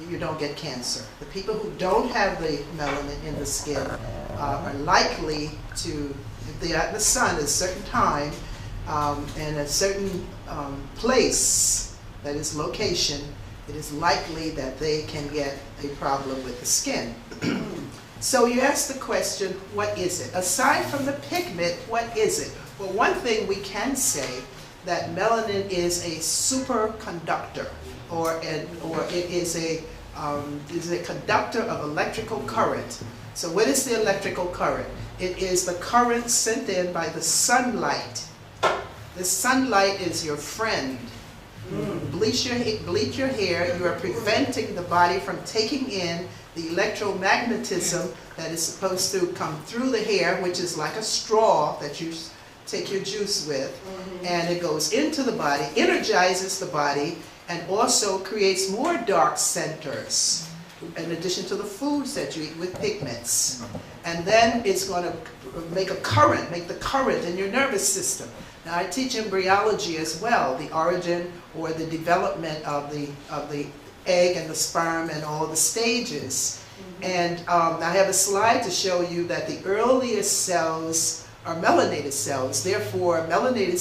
you don't get cancer. The people who don't have the melanin in the skin are likely to, if they're at the sun at a certain time and a certain place, that is location, it is likely that they can get a problem with the skin. So you ask the question, what is it? Aside from the pigment, what is it? Well, one thing we can say that melanin is a superconductor, or it is a conductor of electrical current. So what is the electrical current? It is the current sent in by the sunlight. The sunlight is your friend. Bleach your hair, you are preventing the body from taking in the electromagnetism that is supposed to come through the hair, which is like a straw that you take your juice with, and it goes into the body, energizes the body, and also creates more dark centers, in addition to the foods that you eat with pigments. And then it's going to make the current in your nervous system. Now I teach embryology as well, the origin or the development of the egg and the sperm and all the stages. And I have a slide to show you that the earliest cells are melanated cells. Therefore, melanated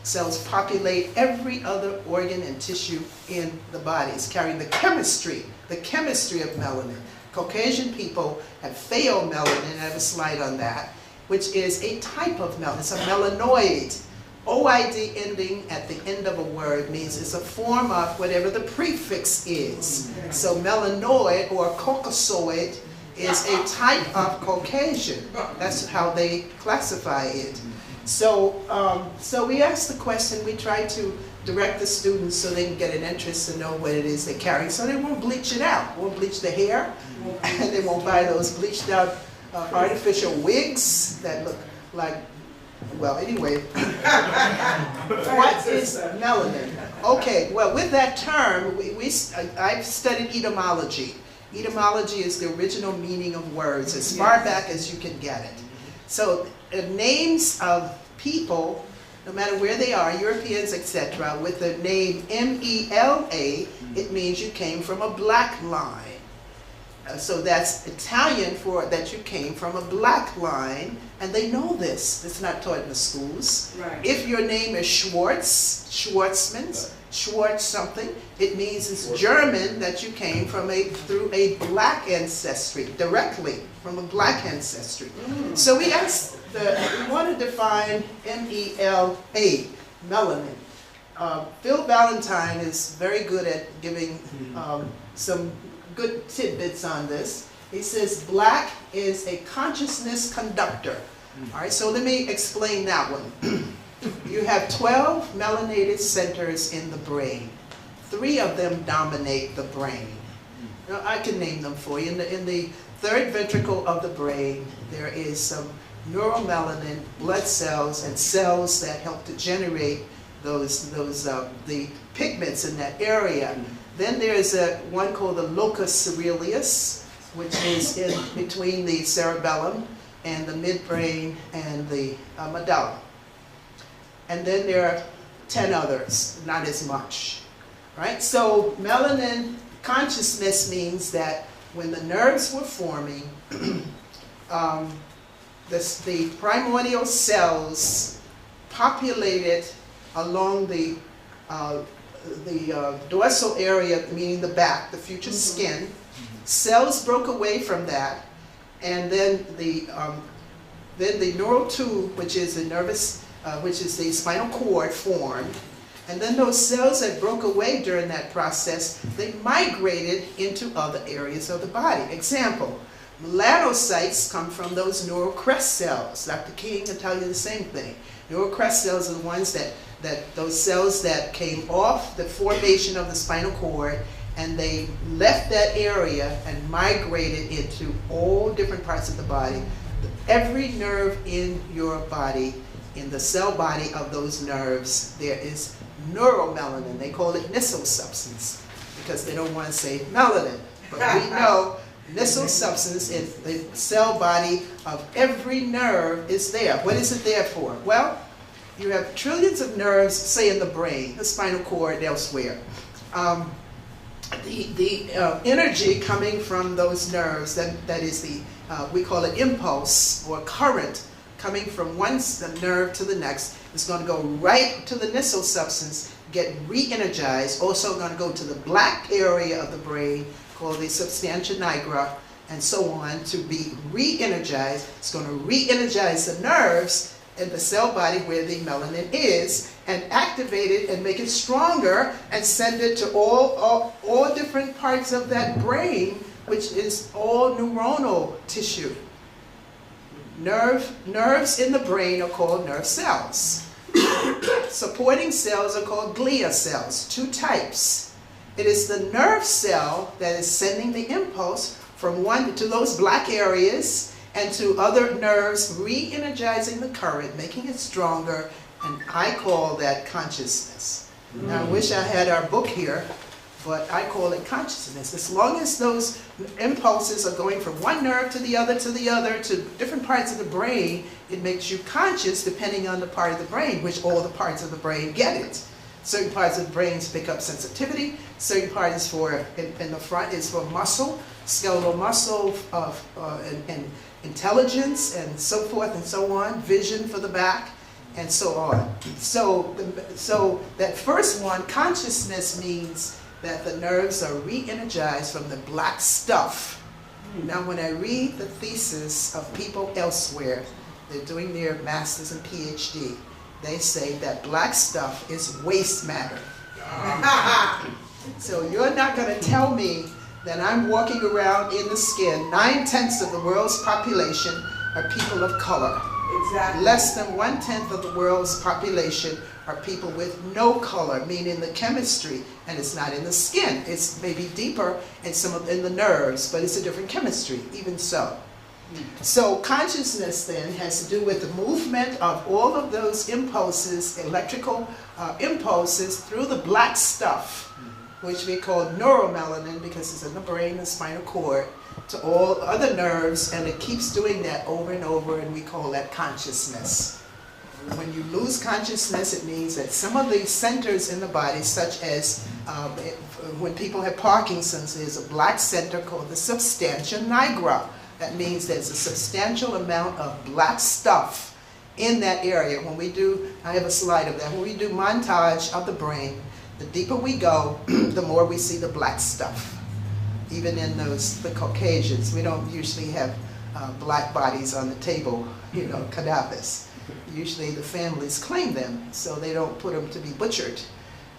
cells populate every other organ and tissue in the body. It's carrying the chemistry of melanin. Caucasian people have pheomelanin, I have a slide on that, which is a type of melanin. It's a melanoid. OID ending at the end of a word means it's a form of whatever the prefix is. So melanoid or caucasoid is a type of Caucasian. That's how they classify it. So, so we ask the question, we try to direct the students so they can get an interest to know what it is they're carrying, so they won't bleach it out, won't bleach the hair, and they won't buy those bleached out artificial wigs that look like, well, anyway. What is melanin? Okay, well, with that term, I've studied etymology. Etymology is the original meaning of words, as far back as you can get it. So names of people, no matter where they are, Europeans, etc., with the name M-E-L-A, it means you came from a black line. So that's Italian for that you came from a black line, and they know this. It's not taught in the schools. Right. If your name is Schwartz, Schwartzman, Schwartz something, it means it's German that you came from through a black ancestry, directly from a black ancestry. So we want to define M-E-L-A, melanin. Phil Valentine is very good at giving some good tidbits on this. He says black is a consciousness conductor. All right, so let me explain that one. You have 12 melanated centers in the brain. 3 of them dominate the brain. Now, I can name them for you. In the third ventricle of the brain, there is some neuromelanin, blood cells, and cells that help to generate the pigments in that area. Then there's one called the locus ceruleus, which is in between the cerebellum and the midbrain and the medulla. And then there are 10 others, not as much. Right? So melanin consciousness means that when the nerves were forming, the primordial cells populated along the dorsal area, meaning the back, the future skin. Cells broke away from that, and then the neural tube, which is the nervous, which is the spinal cord, formed. And then those cells that broke away during that process, they migrated into other areas of the body. Example, melanocytes come from those neural crest cells. Dr. King can tell you the same thing. Neural crest cells are the ones those cells that came off the formation of the spinal cord, and they left that area and migrated into all different parts of the body. Every nerve in your body, in the cell body of those nerves, there is neuromelanin. They call it Nissl substance because they don't want to say melanin. But we know Nissl substance in the cell body of every nerve is there. What is it there for? Well, you have trillions of nerves, say in the brain, the spinal cord, elsewhere. energy coming from those nerves, that is the, we call it impulse or current, coming from one nerve to the next, is going to go right to the nissal substance, get re-energized, also going to go to the black area of the brain called the substantia nigra, and so on, to be re-energized. It's going to re-energize the nerves in the cell body where the melanin is, and activate it and make it stronger, and send it to all different parts of that brain, which is all neuronal tissue. Nerves in the brain are called nerve cells. Supporting cells are called glia cells, 2 types. It is the nerve cell that is sending the impulse from one to those black areas and to other nerves, re-energizing the current, making it stronger, and I call that consciousness. Now, I wish I had our book here, but I call it consciousness. As long as those impulses are going from one nerve to the other, to different parts of the brain, it makes you conscious depending on the part of the brain, which all the parts of the brain get it. Certain parts of the brain pick up sensitivity, certain parts in the front is for muscle, skeletal muscle, and intelligence, and so forth and so on, vision for the back, and so on. So that first one, consciousness, means that the nerves are re-energized from the black stuff. Now, when I read the thesis of people elsewhere, they're doing their master's and PhD, they say that black stuff is waste matter. So you're not going to tell me that I'm walking around in the skin. 9/10 of the world's population are people of color. Exactly. Less than 1/10 of the world's population are people with no color, meaning the chemistry, and it's not in the skin. It's maybe deeper in the nerves, but it's a different chemistry, even so. So consciousness then has to do with the movement of all of those impulses, electrical impulses, through the black stuff, which we call neuromelanin because it's in the brain and spinal cord, to all other nerves, and it keeps doing that over and over, and we call that consciousness. When you lose consciousness, it means that some of the centers in the body, such as when people have Parkinson's, there's a black center called the substantia nigra. That means there's a substantial amount of black stuff in that area. When we do, I have a slide of that, when we do montage of the brain, the deeper we go, the more we see the black stuff. Even in the Caucasians, we don't usually have black bodies on the table, cadavers. Usually the families claim them, so they don't put them to be butchered.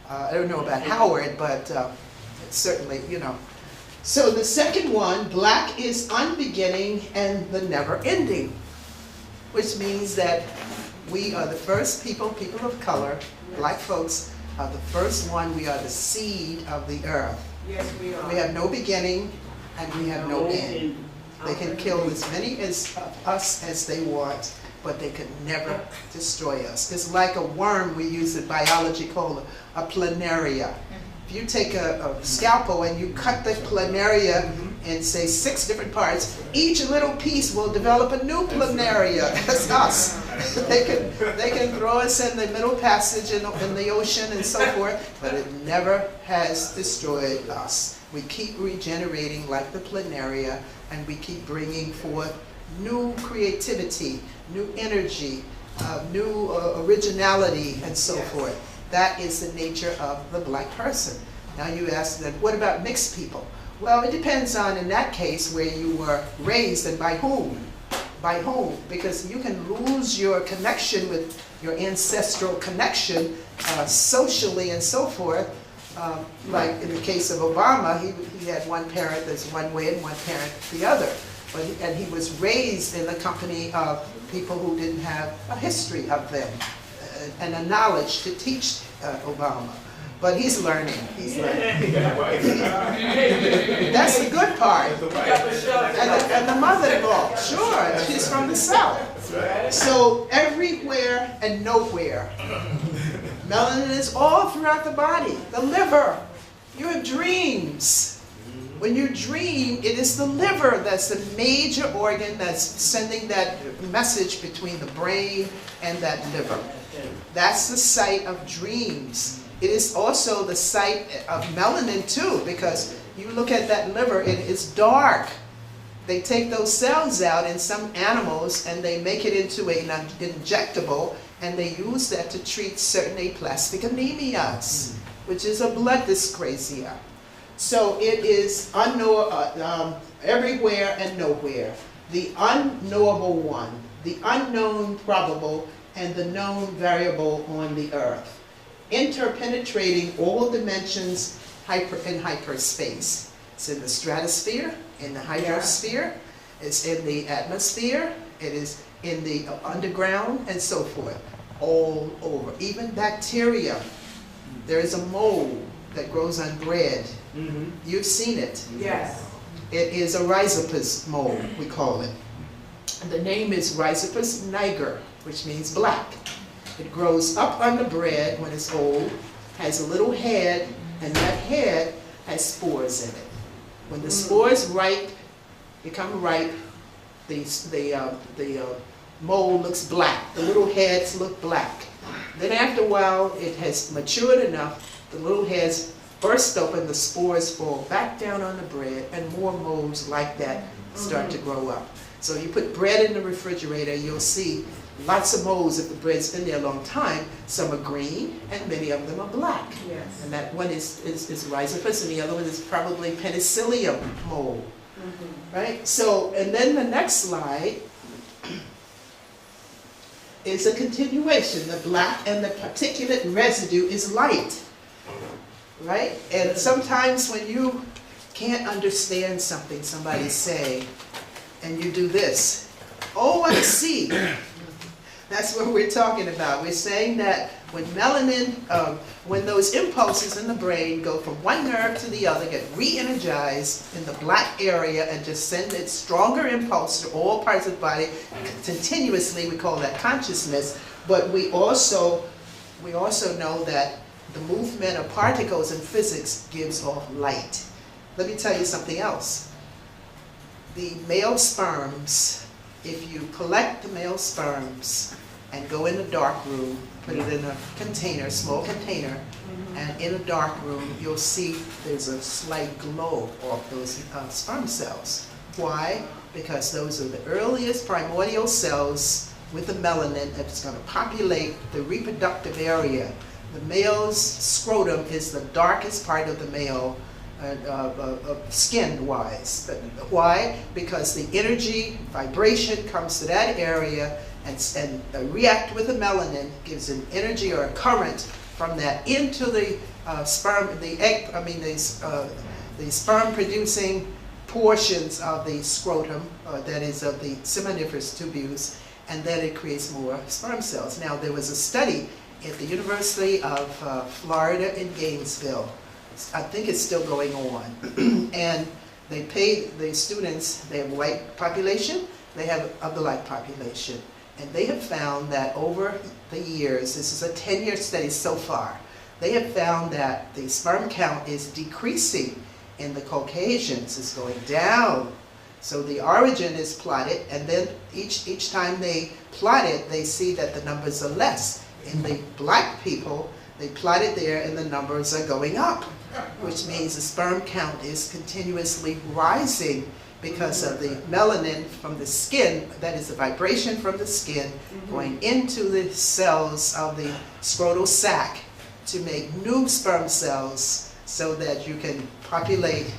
I don't know about Howard, but certainly, So the second one, black is unbeginning and the never ending, which means that we are the first people of color, black folks, are the first one. We are the seed of the earth. Yes, we are. We have no beginning and we have no end. They can kill as many of us as they want, but they could never destroy us. It's like a worm we use in biology called a planaria. If you take a scalpel and you cut the planaria in, say, 6 different parts, each little piece will develop a new planaria. That's us. They can throw us in the middle passage in the ocean and so forth, but it never has destroyed us. We keep regenerating like the planaria, and we keep bringing forth new creativity, new energy, new originality, and so forth. That is the nature of the black person. Now you ask that, what about mixed people? Well, it depends on, in that case, where you were raised and by whom. By whom? Because you can lose your connection with your ancestral connection socially and so forth. Like in the case of Obama, he had one parent that's one way and one parent the other. And he was raised in the company of people who didn't have a history of them and a knowledge to teach Obama. But he's learning. He's learning. That's the good part. And the mother-in-law, sure, she's from the South. So everywhere and nowhere. Melanin is all throughout the body. The liver. You have dreams. When you dream, it is the liver that's the major organ that's sending that message between the brain and that liver. That's the site of dreams. It is also the site of melanin too, because you look at that liver, it is dark. They take those cells out in some animals and they make it into an injectable, and they use that to treat certain aplastic anemias, which is a blood dyscrasia. So it is everywhere and nowhere. The unknowable one, the unknown probable, and the known variable on the earth, interpenetrating all dimensions in hyperspace. It's in the stratosphere, in the hydrosphere, it's in the atmosphere, it is in the underground, and so forth, all over. Even bacteria. There is a mold that grows on bread. You've seen it. Yes. It is a rhizopus mold, we call it. And the name is Rhizopus niger, which means black. It grows up on the bread when it's old, has a little head, and that head has spores in it. When the spores become ripe, the mold looks black. The little heads look black. Then after a while, it has matured enough, the little heads burst open, the spores fall back down on the bread, and more molds like that start to grow up. So you put bread in the refrigerator, you'll see lots of molds if the bread's been there a long time. Some are green, and many of them are black. Yes. And that one is rhizopus, and the other one is probably penicillium mold. Right? So, and then the next slide is a continuation. The black and the particulate residue is light. Right? And sometimes when you can't understand something somebody's saying, and you do this, oh, I see. That's what we're talking about. We're saying that when melanin, when those impulses in the brain go from one nerve to the other, get re-energized in the black area and just send its stronger impulse to all parts of the body continuously, we call that consciousness. But we also know that the movement of particles in physics gives off light. Let me tell you something else. The male sperms, if you collect the male sperms and go in a dark room, put it in a container, small container, and in a dark room, you'll see there's a slight glow of those sperm cells. Why? Because those are the earliest primordial cells with the melanin that's going to populate the reproductive area. The male's scrotum is the darkest part of the male, skin-wise. Why? Because the energy, vibration comes to that area and react with the melanin, gives an energy or a current from that into the the sperm-producing portions of the scrotum, that is of the seminiferous tubules, and then it creates more sperm cells. Now, there was a study at the University of Florida in Gainesville. I think it's still going on. And they paid the students, they have white population, they have a black population. And they have found that over the years, this is a 10-year study so far, they have found that the sperm count is decreasing in the Caucasians, it's going down. So the origin is plotted, and then each time they plot it, they see that the numbers are less. In the black people, they plot it there and the numbers are going up, which means the sperm count is continuously rising because of the melanin from the skin, that is the vibration from the skin, going into the cells of the scrotal sac to make new sperm cells so that you can populate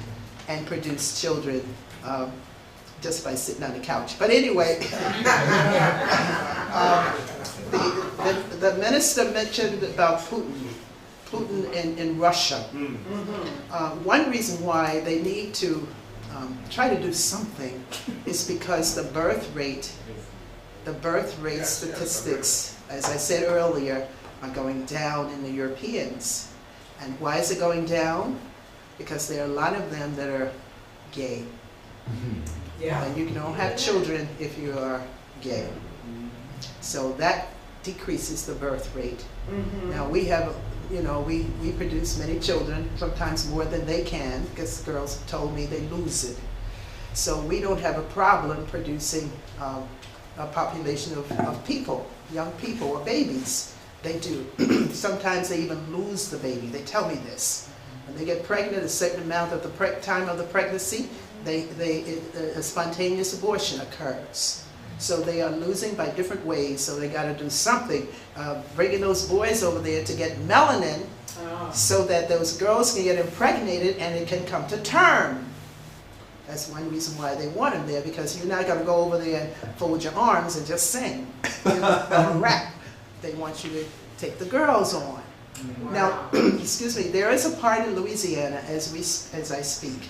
and produce children just by sitting on the couch. But anyway, the minister mentioned about Putin in Russia. One reason why they need to try to do something is because the birth rate statistics, as I said earlier, are going down in the Europeans. And why is it going down? Because there are a lot of them that are gay. Yeah. And you don't have children if you are gay. So that decreases the birth rate. Now we have, we produce many children, sometimes more than they can, because girls have told me they lose it. So we don't have a problem producing a population of people, young people or babies. They do. Sometimes they even lose the baby. They tell me this. When they get pregnant, a certain amount of the time of the pregnancy, a spontaneous abortion occurs. So they are losing by different ways. So they got to do something, bringing those boys over there to get melanin, so that those girls can get impregnated and it can come to term. That's one reason why they want them there, because you're not going to go over there and fold your arms and just sing or rap. They want you to take the girls on. Wow. Now, excuse me, there is a part in Louisiana, as I speak,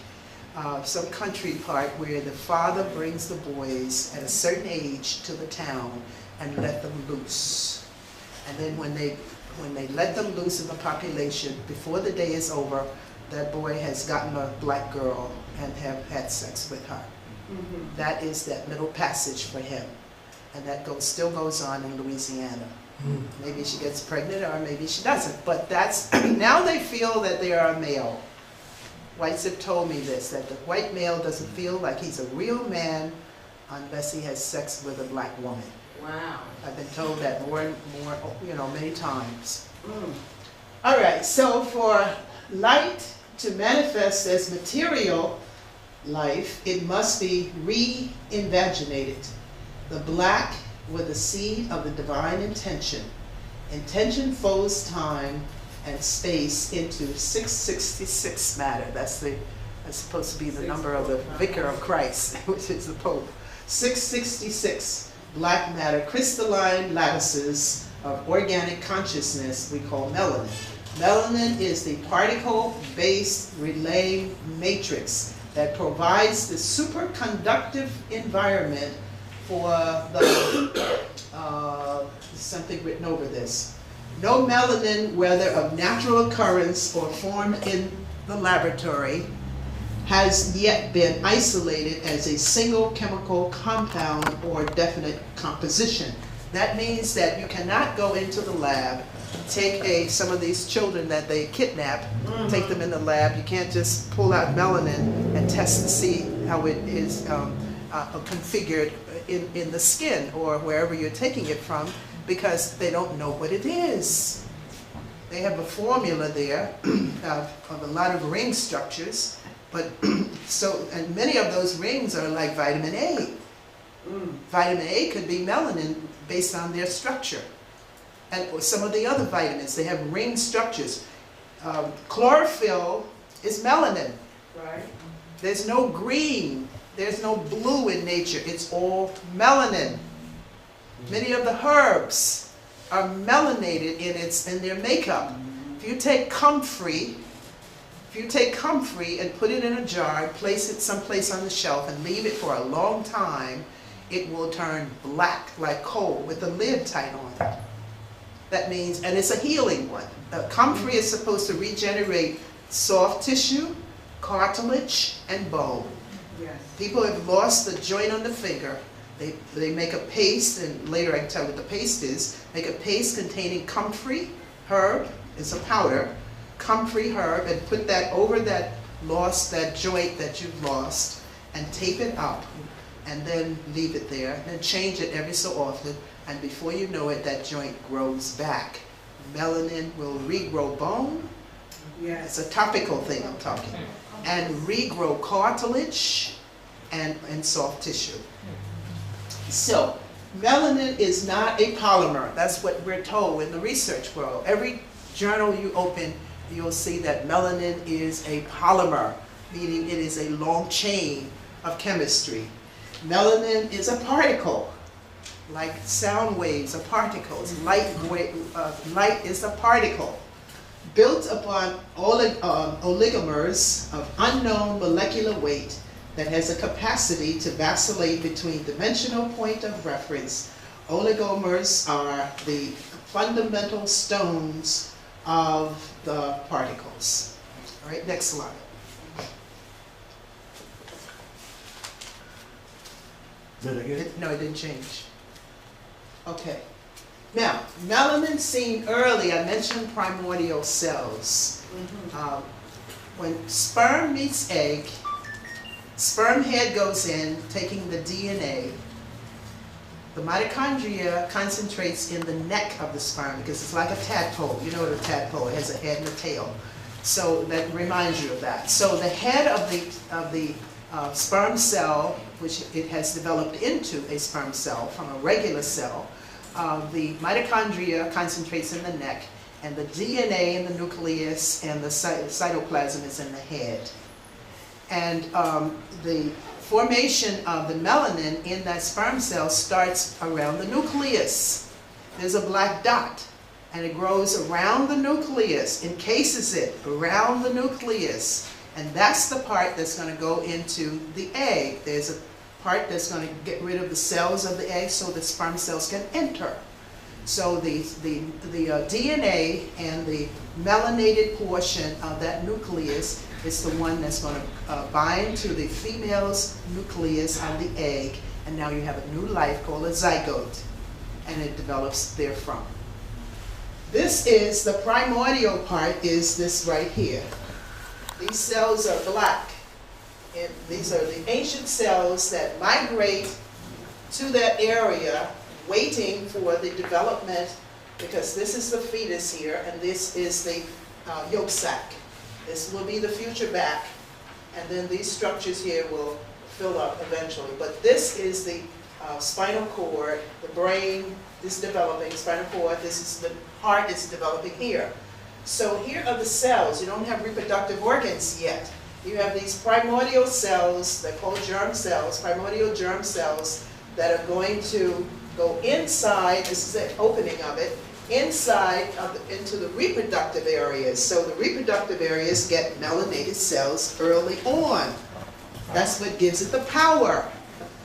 some country part where the father brings the boys at a certain age to the town and let them loose. And then when they let them loose in the population, before the day is over, that boy has gotten a black girl and have had sex with her. Mm-hmm. That is that middle passage for him. And that still goes on in Louisiana. Mm. Maybe she gets pregnant or maybe she doesn't. But that's, now they feel that they are a male. Whites have told me this, that the white male doesn't feel like he's a real man unless he has sex with a black woman. Wow. I've been told that more and more, many times. Mm. All right, so for light to manifest as material life, it must be re-invaginated. The black with the seed of the divine intention. Intention folds time and space into 666 matter. That's supposed to be the number of the Vicar of Christ, which is the Pope. 666 black matter, crystalline lattices of organic consciousness we call melanin. Melanin is the particle-based relay matrix that provides the superconductive environment for the, something written over this. No melanin, whether of natural occurrence or formed in the laboratory, has yet been isolated as a single chemical compound or definite composition. That means that you cannot go into the lab, take some of these children that they kidnap, take them in the lab. You can't just pull out melanin and test to see how it is configured in the skin or wherever you're taking it from, because they don't know what it is. They have a formula there of a lot of ring structures, but and many of those rings are like vitamin A. Vitamin A could be melanin based on their structure. And some of the other vitamins, they have ring structures. Chlorophyll is melanin. Right. There's no green, there's no blue in nature. It's all melanin. Many of the herbs are melanated in their makeup. If you take comfrey and put it in a jar, place it someplace on the shelf and leave it for a long time, it will turn black like coal with the lid tight on it. That means, and it's a healing one. Comfrey is supposed to regenerate soft tissue, cartilage, and bone. Yes. People have lost the joint on the finger. They make a paste, and later I can tell what the paste is. Make a paste containing comfrey herb, it's a powder, comfrey herb, and put that over that joint that you've lost, and tape it up, and then leave it there, and change it every so often, and before you know it, that joint grows back. Melanin will regrow bone. Yes. It's a topical thing I'm talking. And regrow cartilage and soft tissue. So, melanin is not a polymer. That's what we're told in the research world. Every journal you open, you'll see that melanin is a polymer, meaning it is a long chain of chemistry. Melanin is a particle, like sound waves are particles. Light is a particle, built upon oligomers of unknown molecular weight that has a capacity to vacillate between dimensional point of reference. Oligomers are the fundamental stones of the particles. All right, next slide. Did I get it? No, it didn't change. Okay. Now, melanin seen early, I mentioned primordial cells. When sperm meets egg, sperm head goes in, taking the DNA, The mitochondria concentrates in the neck of the sperm because it's like a tadpole. You know what a tadpole, it has a head and a tail. So that reminds you of that. So the head of the sperm cell, which it has developed into a sperm cell from a regular cell, the mitochondria concentrates in the neck, and the DNA in the nucleus and the cytoplasm is in the head. And the formation of the melanin in that sperm cell starts around the nucleus. There's a black dot, and it grows around the nucleus, encases it around the nucleus, and that's the part that's going to go into the egg. There's a part that's going to get rid of the cells of the egg so the sperm cells can enter. So the DNA and the melanated portion of that nucleus is the one that's going to bind to the female's nucleus of the egg, and now you have a new life called a zygote, and it develops therefrom. This is the primordial part, is this right here. These cells are black, and these are the ancient cells that migrate to that area, waiting for the development, because this is the fetus here, and this is the yolk sac. This will be the future back, and then these structures here will fill up eventually. But this is the spinal cord, the brain is developing, spinal cord, this is the heart is developing here. So here are the cells. You don't have reproductive organs yet. You have these primordial cells, they're called germ cells, primordial germ cells, that are going to go inside, this is the opening of it, inside into the reproductive areas. So the reproductive areas get melanated cells early on. That's what gives it the power,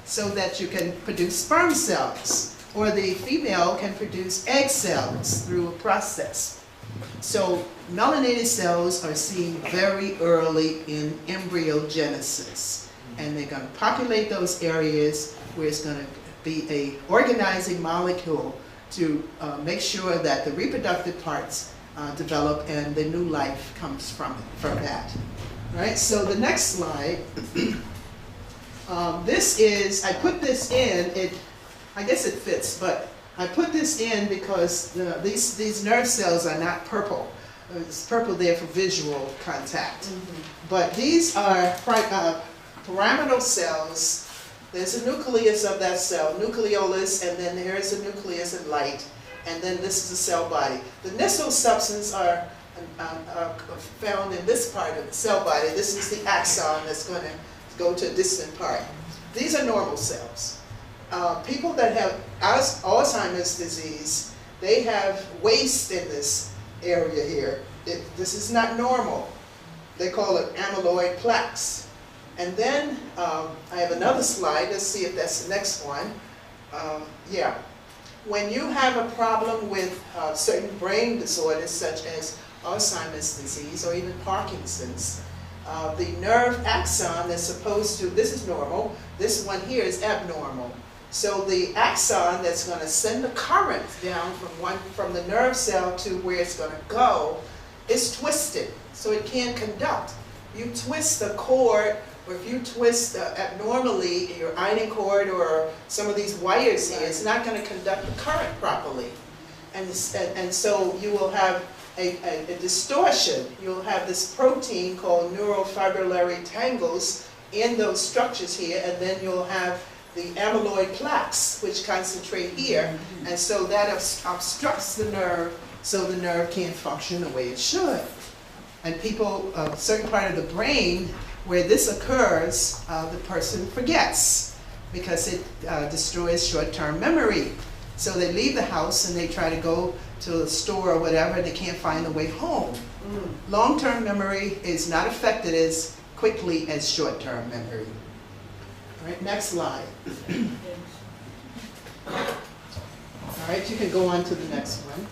so that you can produce sperm cells, or the female can produce egg cells through a process. So melanated cells are seen very early in embryogenesis, and they're going to populate those areas where it's going to be a organizing molecule to make sure that the reproductive parts develop and the new life comes from that. Right? So the next slide, this is, I put this in, I guess it fits, but I put this in because these nerve cells are not purple. It's purple there for visual contact. But these are pyramidal cells. There's a nucleus of that cell, nucleolus, and then there's a nucleus in light, and then this is the cell body. The nissal substance are found in this part of the cell body. This is the axon that's going to go to a distant part. These are normal cells. People that have Alzheimer's disease, they have waste in this area here. This is not normal. They call it amyloid plaques. And then I have another slide. Let's see if that's the next one. Yeah. When you have a problem with certain brain disorders such as Alzheimer's disease or even Parkinson's, the nerve axon that's supposed to, this is normal, this one here is abnormal. So the axon that's going to send the current down from the nerve cell to where it's going to go is twisted, so it can't conduct. You twist the cord, or if you twist abnormally your iron cord or some of these wires here, it's not going to conduct the current properly. And so you will have a distortion. You'll have this protein called neurofibrillary tangles in those structures here, and then you'll have the amyloid plaques, which concentrate here, and so that obstructs the nerve, so the nerve can't function the way it should. And people, a certain part of the brain where this occurs, the person forgets, because it destroys short-term memory. So they leave the house and they try to go to a store or whatever, and they can't find the way home. Long-term memory is not affected as quickly as short-term memory. All right, next slide. All right, you can go on to the next one.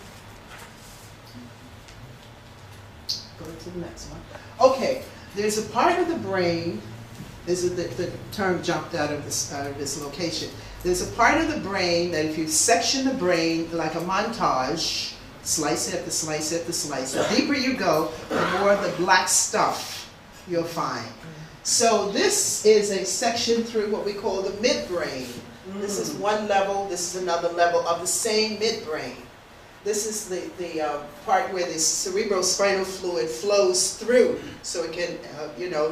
Go to the next one. Okay, there's a part of the brain, the term jumped out of this location. There's a part of the brain that if you section the brain like a montage, slice after slice after slice, the deeper you go, the more of the black stuff you'll find. So this is a section through what we call the midbrain. This is one level, this is another level of the same midbrain. This is the part where the cerebrospinal fluid flows through so it can,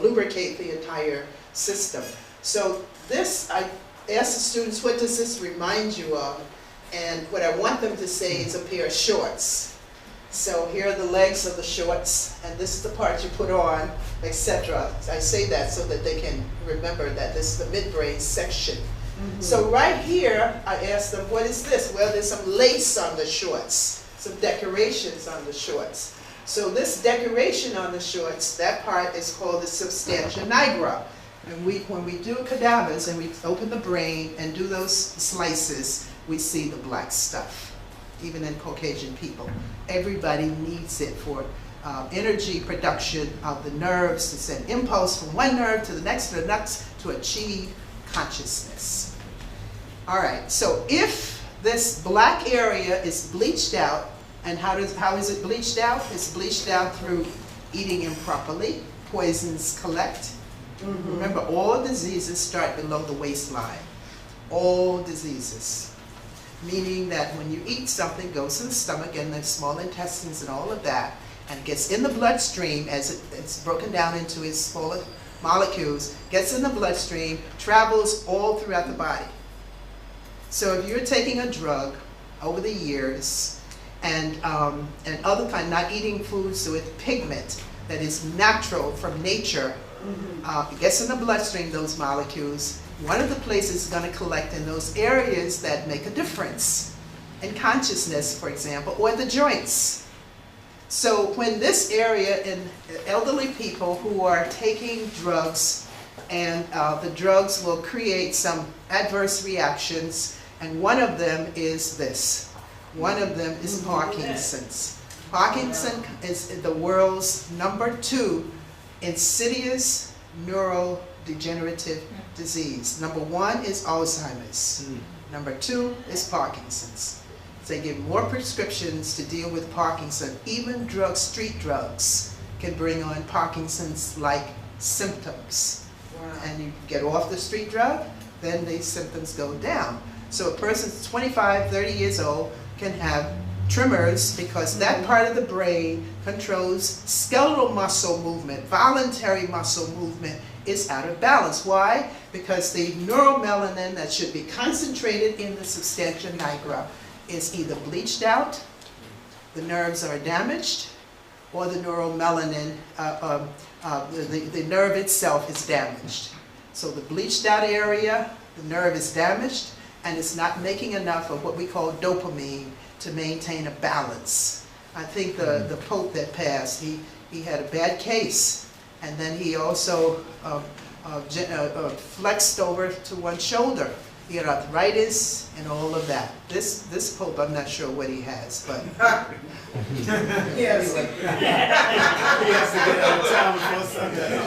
lubricate the entire system. So this, I ask the students, what does this remind you of? And what I want them to say is a pair of shorts. So here are the legs of the shorts, and this is the part you put on, etc. I say that so that they can remember that this is the midbrain section. So right here, I asked them, what is this? Well, there's some lace on the shorts, some decorations on the shorts. So this decoration on the shorts, that part is called the substantia nigra. And when we do cadavers and we open the brain and do those slices, we see the black stuff, even in Caucasian people. Everybody needs it for energy production of the nerves to send impulse from one nerve to the next to achieve consciousness. All right, so if this black area is bleached out, and how is it bleached out? It's bleached out through eating improperly, poisons collect. Remember, all diseases start below the waistline. All diseases. Meaning that when you eat something, it goes to the stomach and the small intestines and all of that, and gets in the bloodstream as it's broken down into its smaller molecules, gets in the bloodstream, travels all throughout the body. So if you're taking a drug over the years and other kind, not eating foods with pigment that is natural from nature, it gets in the bloodstream, those molecules. One of the places it's going to collect in those areas that make a difference in consciousness, for example, or the joints. So when this area in elderly people who are taking drugs, and the drugs will create some adverse reactions, and one of them is this. One of them is Parkinson's. Parkinson is the world's #2 insidious neurodegenerative disease. #1 is Alzheimer's. #2 is Parkinson's. They give more prescriptions to deal with Parkinson. Even drugs, street drugs, can bring on Parkinson's-like symptoms. And you get off the street drug, then the symptoms go down. So a person 25, 30 years old can have tremors because that part of the brain controls skeletal muscle movement, voluntary muscle movement is out of balance. Why? Because the neuromelanin that should be concentrated in the substantia nigra is either bleached out, the nerves are damaged, or the neuromelanin, the nerve itself is damaged. So the bleached out area, the nerve is damaged, and it's not making enough of what we call dopamine to maintain a balance. I think the Pope that passed, he had a bad case, and then he also flexed over to one shoulder. He had arthritis and all of that. This Pope, I'm not sure what he has, but Yes. He has to get out of town before Sunday.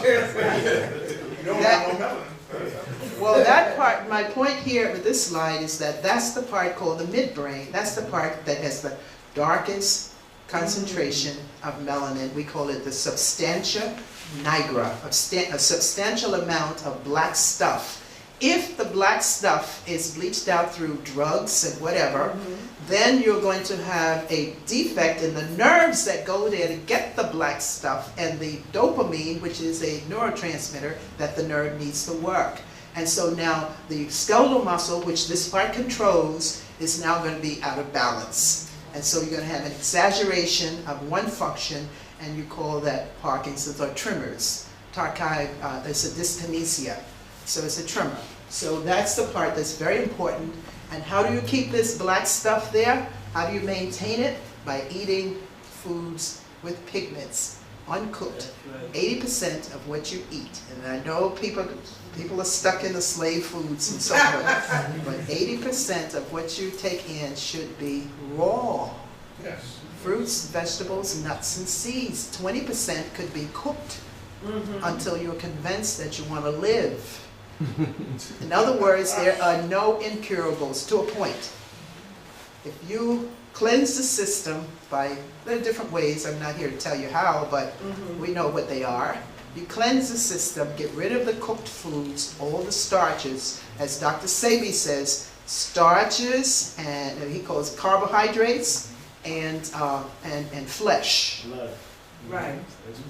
Well, that part, my point here with this slide is that that's the part called the midbrain. That's the part that has the darkest concentration of melanin. We call it the substantia nigra, a substantial amount of black stuff. If the black stuff is bleached out through drugs and whatever, then you're going to have a defect in the nerves that go there to get the black stuff and the dopamine, which is a neurotransmitter that the nerve needs to work. And so now the skeletal muscle, which this part controls, is now going to be out of balance. And so you're going to have an exaggeration of one function, and you call that Parkinson's or tremors. Tarkai, it's a dyskinesia. So it's a tremor. So that's the part that's very important. And how do you keep this black stuff there? How do you maintain it? By eating foods with pigments, uncooked. 80% of what you eat. And I know people are stuck in the slave foods and so forth. But 80% of what you take in should be raw. Yes. Fruits, vegetables, nuts, and seeds. 20% could be cooked until you're convinced that you want to live. In other words, there are no incurables to a point. If you cleanse the system by, there are different ways, I'm not here to tell you how, but we know what they are. You cleanse the system, get rid of the cooked foods, all the starches. As Dr. Sebi says, starches, and he calls it carbohydrates, and flesh. Blood. Right.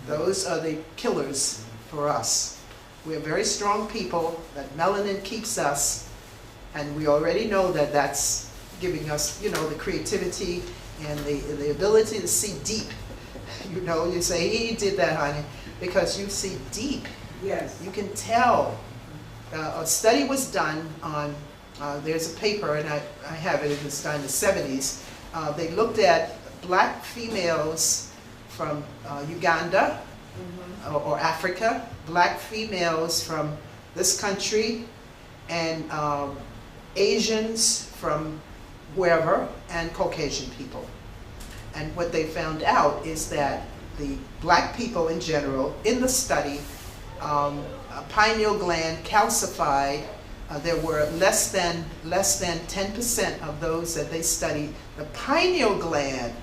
Those are the killers for us. We're very strong people, that melanin keeps us, and we already know that that's giving us, you know, the creativity and the ability to see deep. You know, you say, he did that, honey, because you see deep. Yes. You can tell. A study was done on, there's a paper, and I have it, it was done in the 70s. They looked at black females from Uganda or Africa, black females from this country, and Asians from wherever, and Caucasian people. And what they found out is that the black people in general, in the study, pineal gland calcified. There were less than 10% of those that they studied. The pineal gland,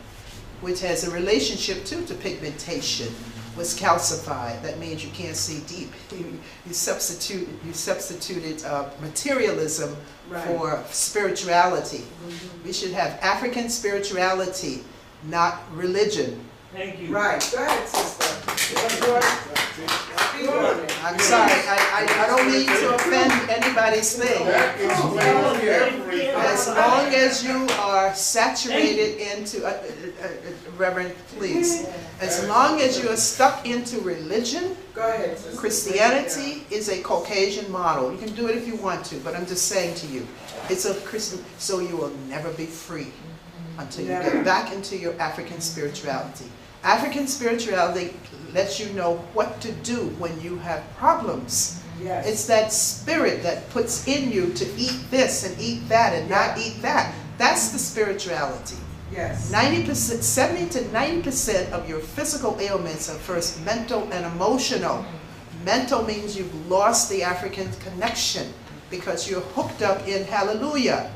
which has a relationship too to pigmentation, was calcified. That means you can't see deep. You substituted materialism for spirituality. We should have African spirituality, not religion. Thank you. Right. Go ahead, sister. I'm sorry, I don't mean to offend anybody's thing. As long as you are saturated into, Reverend, please, as long as you are stuck into religion, Go ahead, sister. Christianity is a Caucasian model. You can do it if you want to, but I'm just saying to you, it's a Christian, so you will never be free until you get back into your African spirituality. African spirituality lets you know what to do when you have problems. Yes. It's that spirit that puts in you to eat this and eat that and not eat that. That's the spirituality. Yes. 90%, 70 to 90% of your physical ailments are first mental and emotional. Mental means you've lost the African connection because you're hooked up in hallelujah.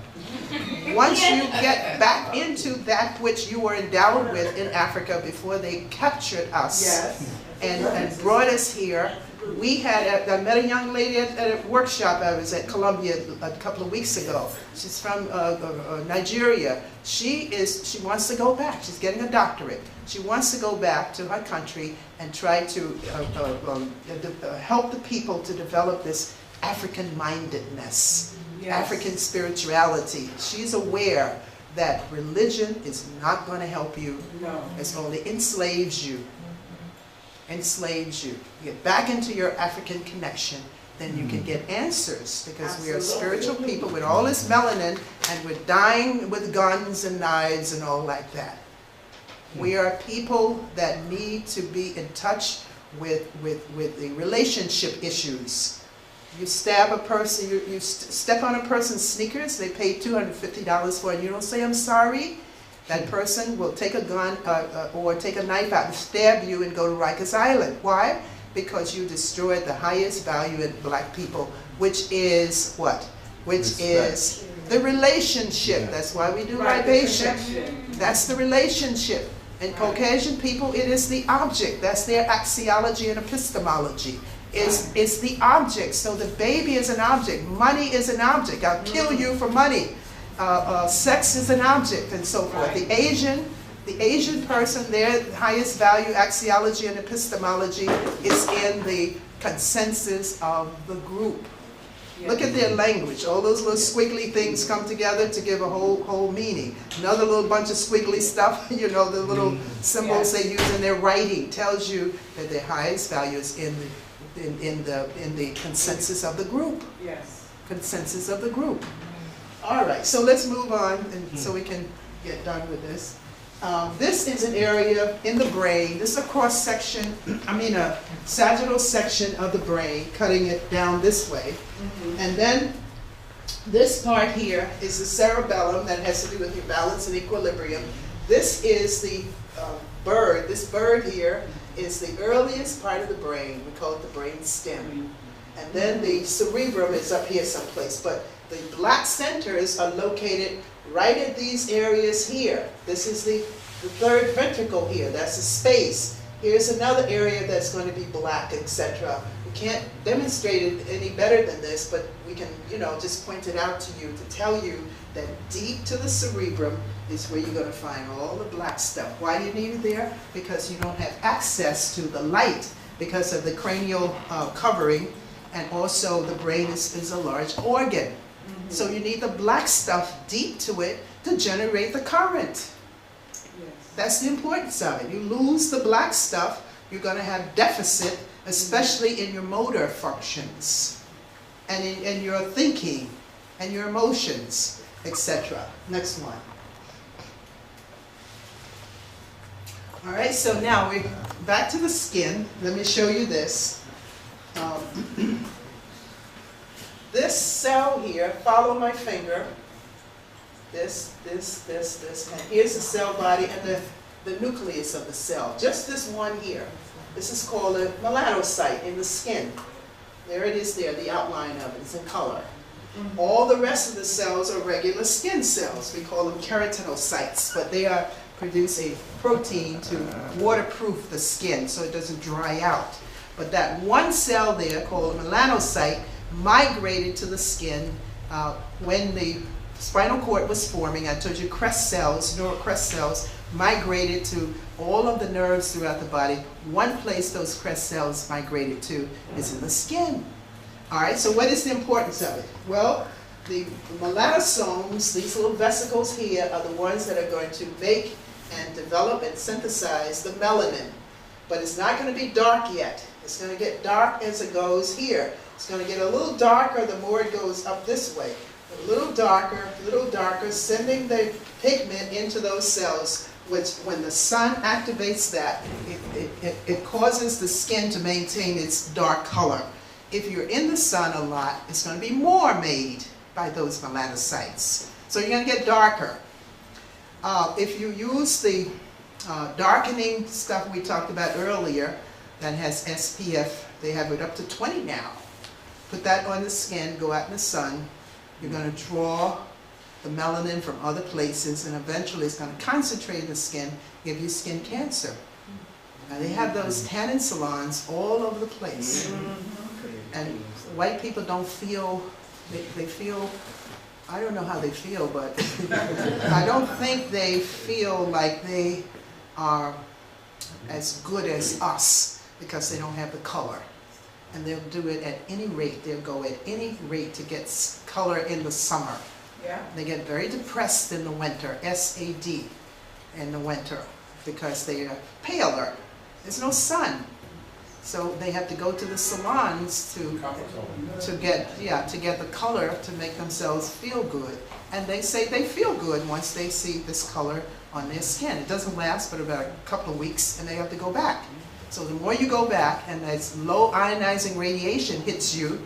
Once you get back into that which you were endowed with in Africa before they captured us and brought us here, I met a young lady at a workshop I was at Columbia a couple of weeks ago. She's from Nigeria. She wants to go back. She's getting a doctorate. She wants to go back to her country and try to help the people to develop this African-mindedness. African spirituality. She's aware that religion is not going to help you. No. It's only enslaves you. Enslaves you. You get back into your African connection, then you can get answers, because we are spiritual people with all this melanin, and we're dying with guns and knives and all like that. We are people that need to be in touch with the relationship issues. You stab a person, you step on a person's sneakers, they pay $250 for it, and you don't say, I'm sorry. That person will take a gun or take a knife out and stab you and go to Rikers Island. Why? Because you destroyed the highest value in black people, which is what? Which is the relationship. That's why we do libation. That's the relationship. And Caucasian people, it is the object. That's their axiology and epistemology. It's the object. So the baby is an object. Money is an object. I'll kill you for money. Sex is an object, and so forth. The Asian person, their highest value axiology and epistemology is in the consensus of the group. Look at their language. All those little squiggly things come together to give a whole meaning. Another little bunch of squiggly stuff, you know, the little symbols they use in their writing tells you that their highest value is in the consensus of the group. Yes. Consensus of the group. All right, so let's move on, and so we can get done with this. This is an area in the brain. This is a cross section, a sagittal section of the brain, cutting it down this way. And then this part here is the cerebellum that has to do with your balance and equilibrium. This is the bird. This bird here is the earliest part of the brain. We call it the brain stem. And then the cerebrum is up here someplace. But the black centers are located right at these areas here. This is the third ventricle here. That's the space. Here's another area that's going to be black, etc. We can't demonstrate it any better than this, but we can, just point it out to you to tell you that deep to the cerebrum is where you're going to find all the black stuff. Why do you need it there? Because you don't have access to the light because of the cranial covering, and also the brain is a large organ. Mm-hmm. So you need the black stuff deep to it to generate the current. Yes. That's the importance of it. You lose the black stuff, you're going to have deficit, especially in your motor functions, and in your thinking, and your emotions, etc. Next one. All right, so now we're back to the skin. Let me show you this. This cell here, follow my finger. This, and here's the cell body and the nucleus of the cell. Just this one here. This is called a melanocyte in the skin. There it is there, the outline of it. It's in color. Mm-hmm. All the rest of the cells are regular skin cells. We call them keratinocytes, but they produce a protein to waterproof the skin so it doesn't dry out. But that one cell there, called a melanocyte, migrated to the skin when the spinal cord was forming. I told you crest cells, neural crest cells, migrated to all of the nerves throughout the body. One place those crest cells migrated to is in the skin. All right, so what is the importance of it? Well, the melanosomes, these little vesicles here, are the ones that are going to make and develop and synthesize the melanin. But it's not going to be dark yet. It's going to get dark as it goes here. It's going to get a little darker the more it goes up this way. A little darker, sending the pigment into those cells, which when the sun activates that, it causes the skin to maintain its dark color. If you're in the sun a lot, it's going to be more made by those melanocytes. So you're going to get darker. If you use the darkening stuff we talked about earlier that has SPF, they have it up to 20 now. Put that on the skin, go out in the sun. You're going to draw the melanin from other places, and eventually it's going to concentrate in the skin, give you skin cancer. Now they have those tanning salons all over the place. And white people don't feel, they feel, I don't know how they feel, but I don't think they feel like they are as good as us because they don't have the color. And they'll do it at any rate. They'll go at any rate to get color in the summer. Yeah. They get very depressed in the winter, SAD, in the winter, because they are paler. There's no sun. So they have to go to the salons to get the color to make themselves feel good. And they say they feel good once they see this color on their skin. It doesn't last but about a couple of weeks, and they have to go back. So the more you go back, and as low ionizing radiation hits you,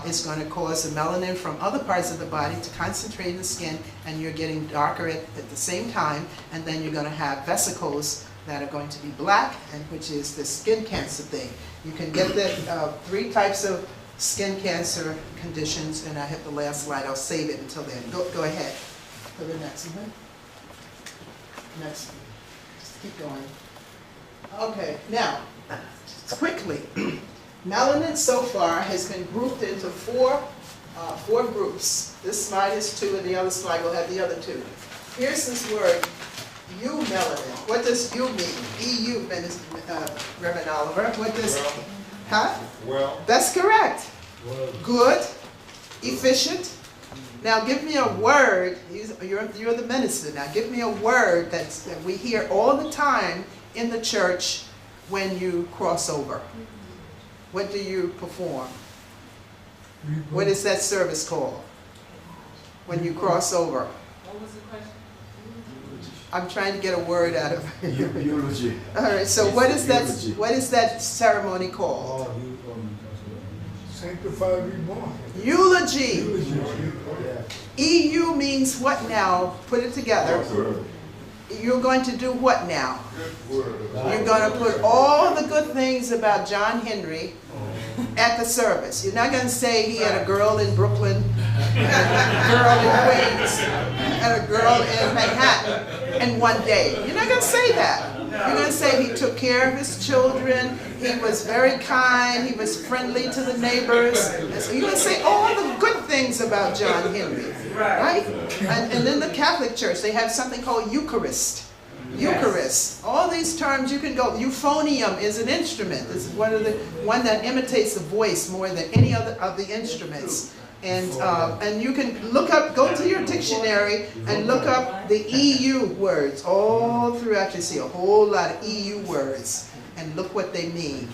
it's going to cause the melanin from other parts of the body to concentrate in the skin, and you're getting darker at the same time, and then you're going to have vesicles that are going to be black, and which is the skin cancer thing. You can get the 3 types of skin cancer conditions, and I have the last slide. I'll save it until then. Go ahead. For the next one. Next. Just keep going. Okay, now, quickly. Melanin so far has been grouped into four groups. This slide is 2, and the other slide will have the other 2. Here's this word, eumelanin. What does eu mean? EU, Reverend Oliver. What does, huh? Well. That's correct. Well. Good, efficient. Now give me a word, you're the minister now, give me a word that we hear all the time in the church when you cross over. What do you perform? What is that service called? When you cross over? What was the question? I'm trying to get a word out of it. Eulogy. All right, so what is that ceremony called? Sanctified, reborn. Eulogy. EU means what now? Put it together. You're going to do what now? You're going to put all the good things about John Henry at the service. You're not going to say he had a girl in Brooklyn, and a girl in Queens, and a girl in Manhattan in one day. You're not going to say that. You're going to say he took care of his children, he was very kind, he was friendly to the neighbors. And so you're going to say all the good things about John Henry, right? And in the Catholic Church, they have something called Eucharist. Eucharist. All these terms you can go. Euphonium is an instrument. This is one that imitates the voice more than any other of the instruments. And you can look up, go to your dictionary and look up the EU words all throughout. You see a whole lot of EU words, and look what they mean.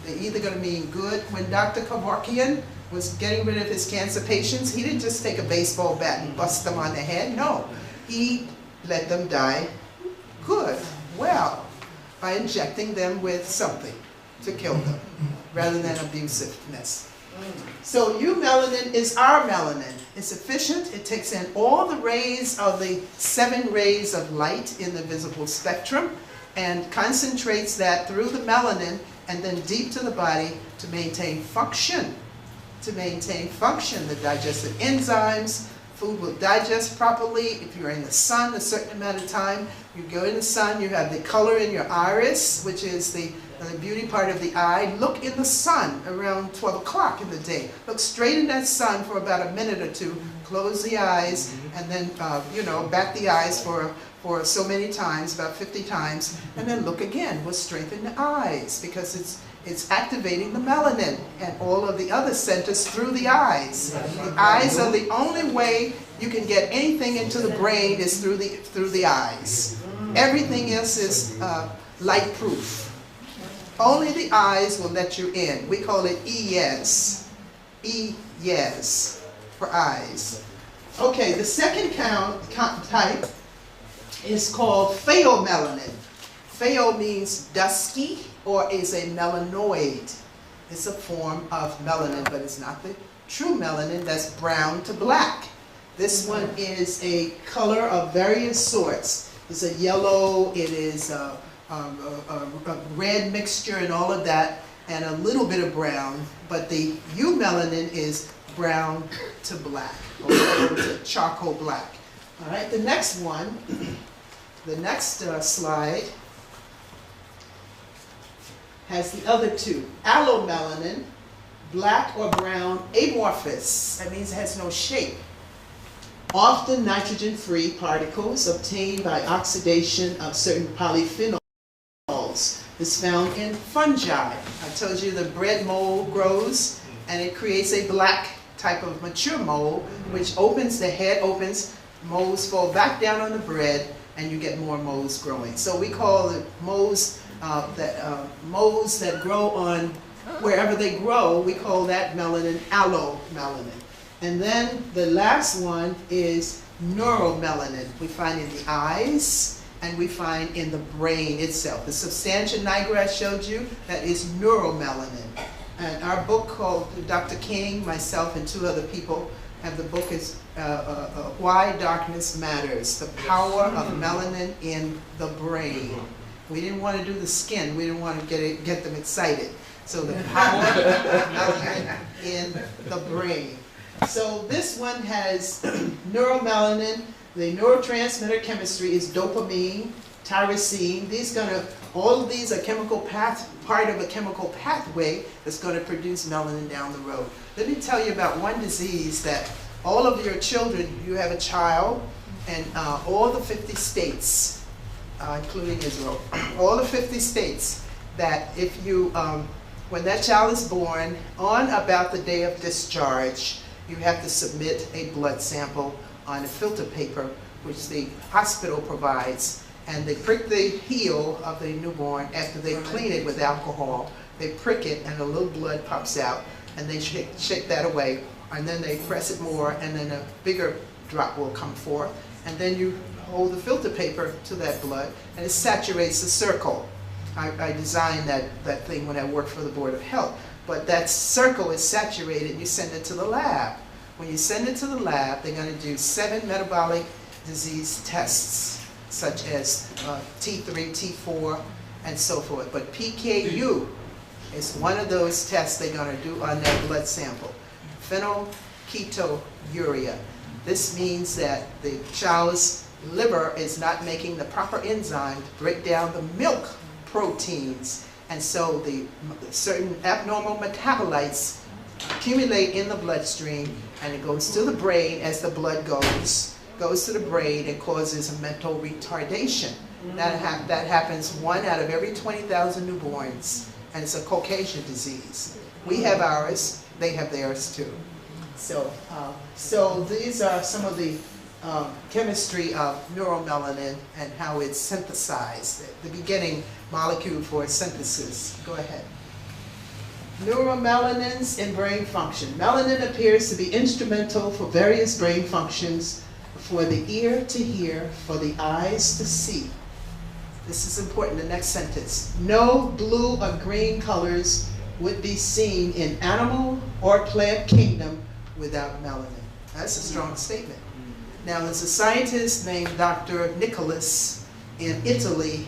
They're either going to mean good. When Dr. Kevorkian was getting rid of his cancer patients, he didn't just take a baseball bat and bust them on the head. No, he let them die good, well, by injecting them with something to kill them, rather than abusiveness. So eumelanin is our melanin. It's efficient. It takes in all the rays of the 7 rays of light in the visible spectrum and concentrates that through the melanin and then deep to the body to maintain function. To maintain function, the digestive enzymes, food will digest properly. If you're in the sun a certain amount of time, you go in the sun, you have the color in your iris, which is the beauty part of the eye. Look in the sun around 12 o'clock in the day. Look straight in that sun for about a minute or two. Close the eyes and then, back the eyes for so many times, about 50 times, and then look again. We'll strengthen the eyes because it's activating the melanin and all of the other centers through the eyes. The eyes are the only way you can get anything into the brain is through the eyes. Everything else is light proof. Only the eyes will let you in. We call it EYES. EYES for eyes. Okay, the second type is called pheomelanin. Pheo means dusky or is a melanoid. It's a form of melanin, but it's not the true melanin that's brown to black. This one is a color of various sorts. It's a yellow, it is a red mixture and all of that, and a little bit of brown, but the eumelanin is brown to black, or to charcoal black. All right, the next one, the next slide has the other two. Allomelanin, black or brown, amorphous. That means it has no shape. Often nitrogen-free particles obtained by oxidation of certain polyphenols is found in fungi. I told you the bread mold grows and it creates a black type of mature mold which opens, the head opens, molds fall back down on the bread and you get more molds growing. So we call it molds that grow on wherever they grow, we call that melanin allomelanin. And then the last one is neuromelanin. We find in the eyes and we find in the brain itself. The substantia nigra I showed you, that is neuromelanin. And our book called, Dr. King, myself, and 2 other people have the book is Why Darkness Matters, the power of melanin in the brain. We didn't want to do the skin. We didn't want to get them excited. So the power of melanin in the brain. So this one has neuromelanin. The neurotransmitter chemistry is dopamine, tyrosine. All of these are part of a chemical pathway that's going to produce melanin down the road. Let me tell you about one disease that all of your children, you have a child, and all the 50 states, including Israel, all the 50 states, that if you, when that child is born, on about the day of discharge, you have to submit a blood sample on a filter paper, which the hospital provides, and they prick the heel of the newborn after they clean it with alcohol. They prick it and a little blood pops out, and they shake that away, and then they press it more, and then a bigger drop will come forth, and then you hold the filter paper to that blood, and it saturates the circle. I designed that thing when I worked for the Board of Health. But that circle is saturated and you send it to the lab. When you send it to the lab, they're going to do 7 metabolic disease tests, such as T3, T4, and so forth. But PKU is one of those tests they're going to do on that blood sample. Phenylketonuria. This means that the child's liver is not making the proper enzyme to break down the milk proteins. And so the certain abnormal metabolites accumulate in the bloodstream, and it goes to the brain as the blood goes to the brain and causes a mental retardation. That happens 1 out of every 20,000 newborns, and it's a Caucasian disease. We have ours, they have theirs too. So, so these are some of the chemistry of neuromelanin and how it's synthesized, the beginning molecule for synthesis. Go ahead. Neuromelanins in brain function. Melanin appears to be instrumental for various brain functions, for the ear to hear, for the eyes to see. This is important, the next sentence. No blue or green colors would be seen in animal or plant kingdom without melanin. That's a strong statement. Now, there's a scientist named Dr. Nicholas in Italy.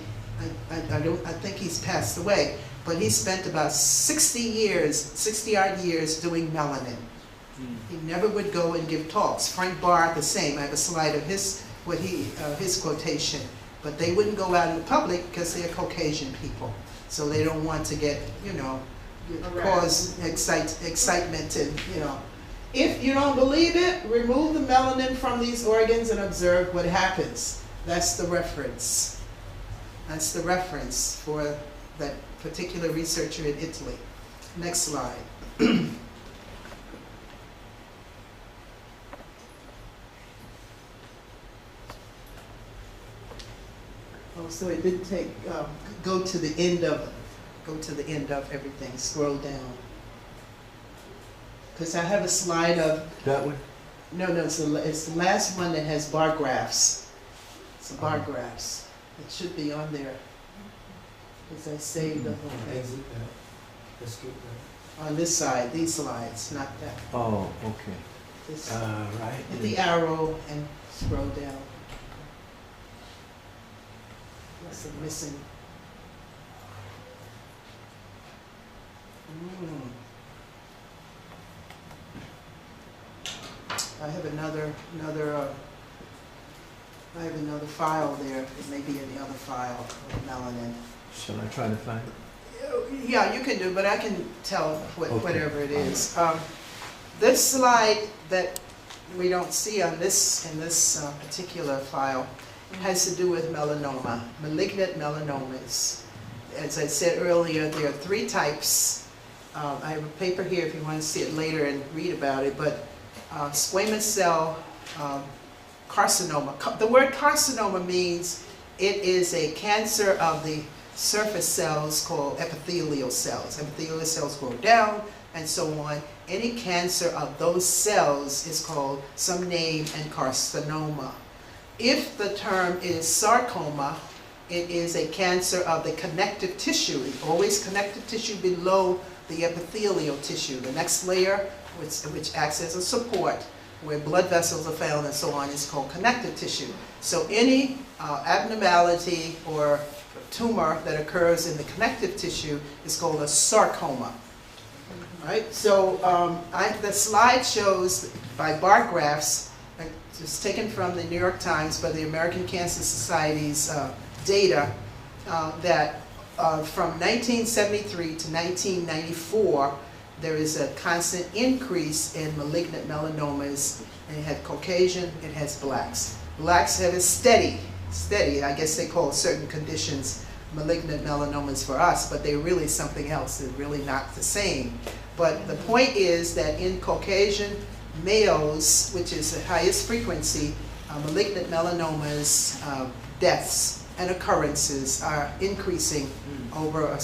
I think he's passed away, but he spent about 60-odd years doing melanin. He never would go and give talks. Frank Barr, the same. I have a slide of his quotation. But they wouldn't go out in the public because they're Caucasian people. So they don't want to get, cause excitement and, If you don't believe it, remove the melanin from these organs and observe what happens. That's the reference. That's the reference for that particular researcher in Italy. Next slide. Oh, so it didn't take, go to the end of everything, scroll down. Because I have a slide of... That one? No, it's the last one that has bar graphs. It's the bar graphs. It should be on there. Because I saved the whole thing. Let's get that. On this side, these slides, not that. Oh, okay. This, Right. hit the arrow and scroll down. That's a missing. I have another file there. It may be in the other file of melanin. Shall I try to find it? Yeah, you can do, but I can tell Okay. whatever it is. This slide that we don't see on this particular file has to do with melanoma, malignant melanomas. As I said earlier, there are 3 types. I have a paper here if you want to see it later and read about it, but squamous cell carcinoma. The word carcinoma means it is a cancer of the surface cells called epithelial cells. Epithelial cells grow down and so on. Any cancer of those cells is called some name and carcinoma. If the term is sarcoma, it is a cancer of the connective tissue. Always connective tissue below the epithelial tissue. The next layer, which acts as a support, where blood vessels are found and so on, is called connective tissue. So any abnormality or tumor that occurs in the connective tissue is called a sarcoma. Right? So the slide shows by bar graphs. It's taken from the New York Times by the American Cancer Society's data that from 1973 to 1994, there is a constant increase in malignant melanomas, and it had Caucasian, it has blacks. Blacks have a steady, I guess they call certain conditions malignant melanomas for us, but they're really something else. They're really not the same. But the point is that in Caucasian males, which is the highest frequency, malignant melanomas, deaths and occurrences are increasing over a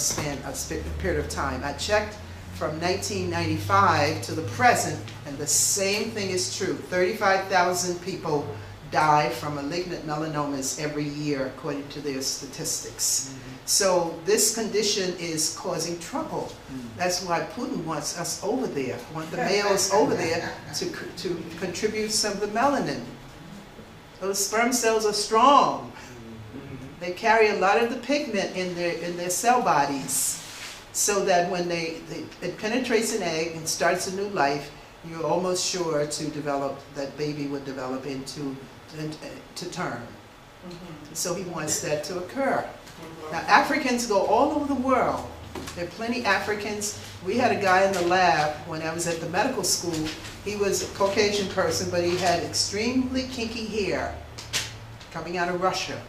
period of time. I checked from 1995 to the present, and the same thing is true. 35,000 people die from malignant melanomas every year, according to their statistics. So this condition is causing trouble. That's why Putin wants us over there, want the males over there to contribute some of the melanin. Those sperm cells are strong. They carry a lot of the pigment in their cell bodies, so that when it penetrates an egg and starts a new life, you're almost sure to develop, that baby would develop to term. So he wants that to occur. Now Africans go all over the world. There are plenty Africans. We had a guy in the lab when I was at the medical school. He was a Caucasian person, but he had extremely kinky hair coming out of Russia.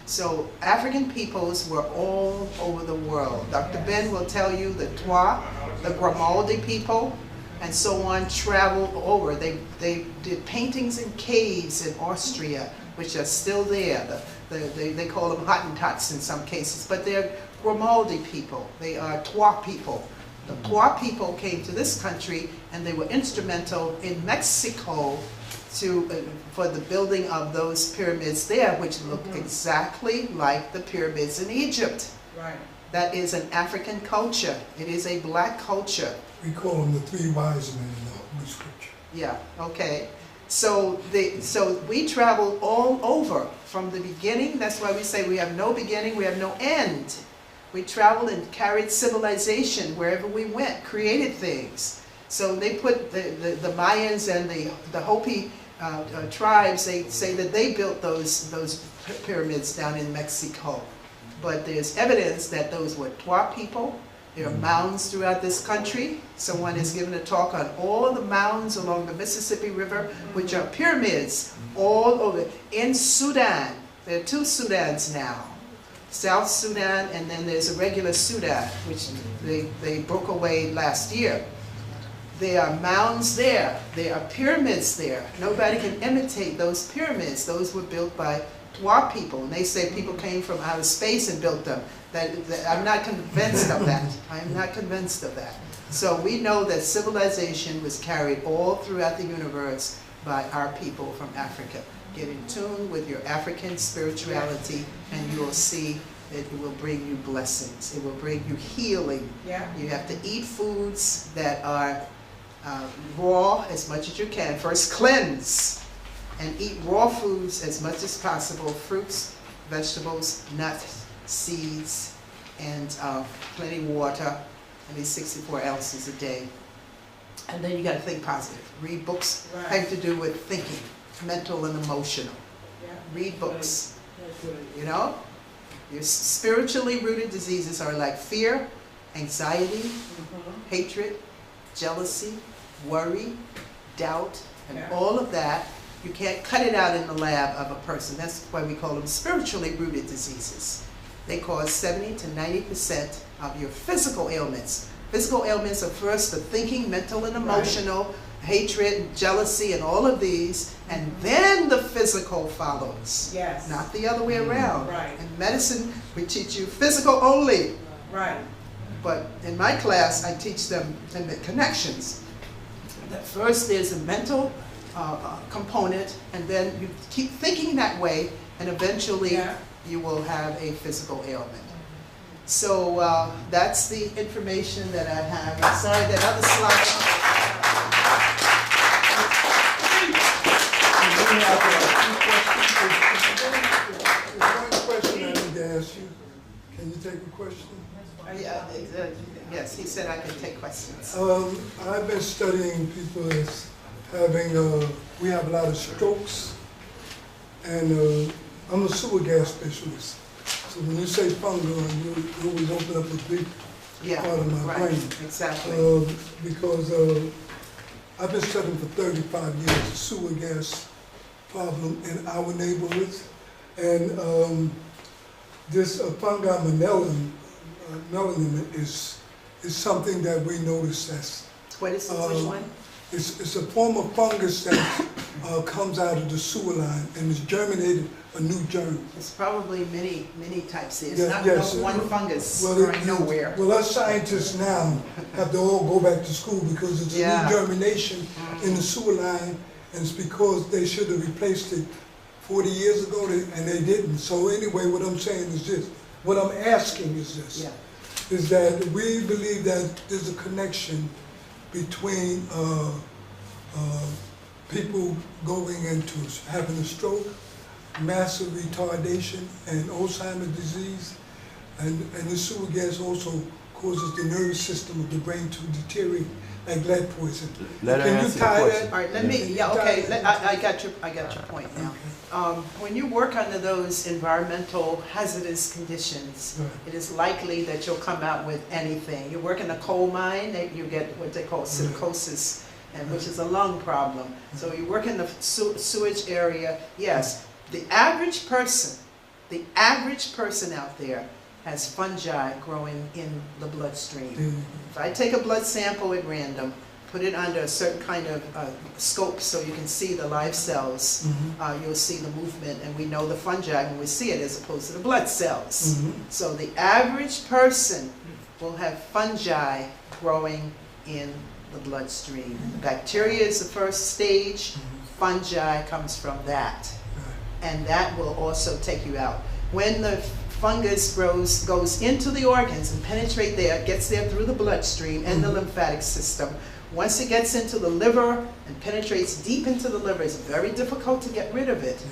So African peoples were all over the world. Dr. Ben will tell you the Twa, the Grimaldi people, and so on traveled over. They did paintings in caves in Austria, which are still there. They call them Hottentots in some cases, but they're Grimaldi people. They are Twa people. The Twa people came to this country and they were instrumental in Mexico for the building of those pyramids there, which look exactly like the pyramids in Egypt. Right. That is an African culture. It is a black culture. We call them the three wise men in the Holy Scripture. Yeah, okay. So we traveled all over from the beginning. That's why we say we have no beginning, we have no end. We traveled and carried civilization wherever we went, created things. So they put the Mayans and the Hopi tribes, they say that they built those pyramids down in Mexico. But there's evidence that those were Twa people. There are mounds throughout this country. Someone has given a talk on all the mounds along the Mississippi River, which are pyramids all over. In Sudan, there are two Sudans now. South Sudan, and then there's a regular Sudan, which they broke away last year. There are mounds there. There are pyramids there. Nobody can imitate those pyramids. Those were built by Twa people, and they say people came from outer space and built them. I'm not convinced of that. I am not convinced of that. So we know that civilization was carried all throughout the universe by our people from Africa. Get in tune with your African spirituality, and you will see that it will bring you blessings. It will bring you healing. Yeah. You have to eat foods that are raw as much as you can. First, cleanse and eat raw foods as much as possible. Fruits, vegetables, nuts, seeds, and plenty of water, at least 64 ounces a day. And then you got to think positive. Read books having to do with thinking, mental and emotional. Yeah. Read books. You know? Your spiritually rooted diseases are like fear, anxiety, hatred, jealousy, worry, doubt, and all of that. You can't cut it out in the lab of a person. That's why we call them spiritually rooted diseases. They cause 70 to 90% of your physical ailments. Physical ailments are first the thinking, mental and emotional, hatred, jealousy, and all of these, and then the physical follows. Yes. Not the other way around. Right. In medicine, we teach you physical only. Right. But in my class, I teach them in the connections. That first there's a mental component, and then you keep thinking that way, and eventually you will have a physical ailment. So that's the information that I have. I'm sorry, that other There's one question I need to ask you. Can you take a question? yes, he said I can take questions. I've been studying people as having, we have a lot of strokes, and I'm a sewer gas specialist. So when you say fungal, you always open up a big part of my brain. Exactly. Because I've been studying for 35 years the sewer gas problem in our neighborhoods, and this fungi melanin is something that we notice as. What is which one? It's a form of fungus that comes out of the sewer line and is germinated a new germ. It's probably many types. It's Yeah, not yes. no one fungus Well, growing nowhere. Well, us scientists now have to all go back to school because it's a new germination in the sewer line, and it's because they should have replaced it 40 years ago, and they didn't. So anyway, what I'm saying is this. What I'm asking is this. Is that we believe that there's a connection between people going into having a stroke, massive retardation, and Alzheimer's disease, and the sewer gas also causes the nervous system of the brain to deteriorate like lead poison. Let her Can you answer the tie question. that? All right, let me, Can you yeah, tie okay, that? I got your point now. When you work under those environmental hazardous conditions, Right. it is likely that you'll come out with anything. You work in a coal mine, you get what they call silicosis, and which is a lung problem. So you work in the sewage area, yes. The average person out there has fungi growing in the bloodstream. If I take a blood sample at random, put it under a certain kind of scope so you can see the live cells, you'll see the movement, and we know the fungi when we see it as opposed to the blood cells. So the average person will have fungi growing in the bloodstream. Bacteria is the first stage, fungi comes from that, and that will also take you out. When the fungus goes into the organs and penetrate there, gets there through the bloodstream and the lymphatic system. Once it gets into the liver and penetrates deep into the liver, it's very difficult to get rid of it.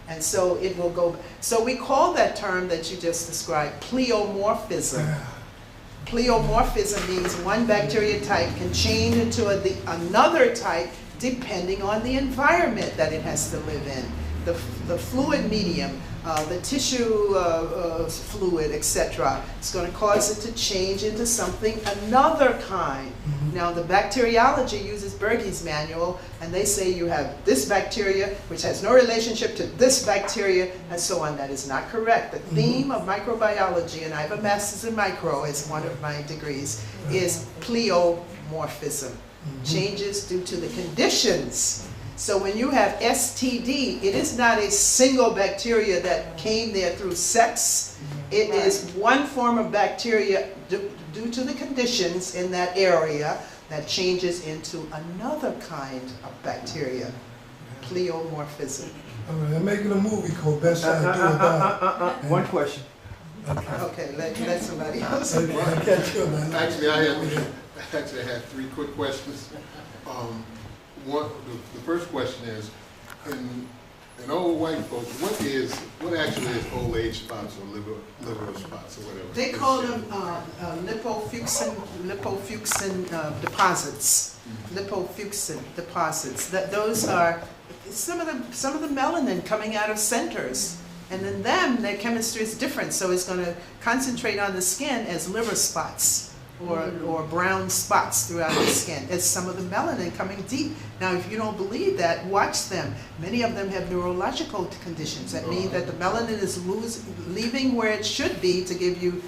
And so it will go, so we call that term that you just described pleomorphism. Pleomorphism means one bacteria type can change into another type depending on the environment that it has to live in. The fluid medium, the tissue fluid, etc. It's going to cause it to change into something another kind. Now the bacteriology uses Bergey's manual, and they say you have this bacteria which has no relationship to this bacteria and so on. That is not correct. The theme of microbiology, and I have a master's in micro as one of my degrees, is pleomorphism. Changes due to the conditions. So when you have STD, it is not a single bacteria that came there through sex. It is one form of bacteria due to the conditions in that area that changes into another kind of bacteria. Pleomorphism. All right, I'm making a movie called Best I Do About It. One question. Okay, let somebody else. I catch you, man. Actually, I had three quick questions. The first question is, in old white folks, what actually is old age spots or liver spots or whatever? They call them lipofuscin deposits. Lipofuscin deposits. Those are some of the melanin coming out of centers. And in them, their chemistry is different, so it's going to concentrate on the skin as liver spots. Or brown spots throughout the skin. It's some of the melanin coming deep. Now, if you don't believe that, watch them. Many of them have neurological conditions. That means that the melanin is leaving where it should be to give you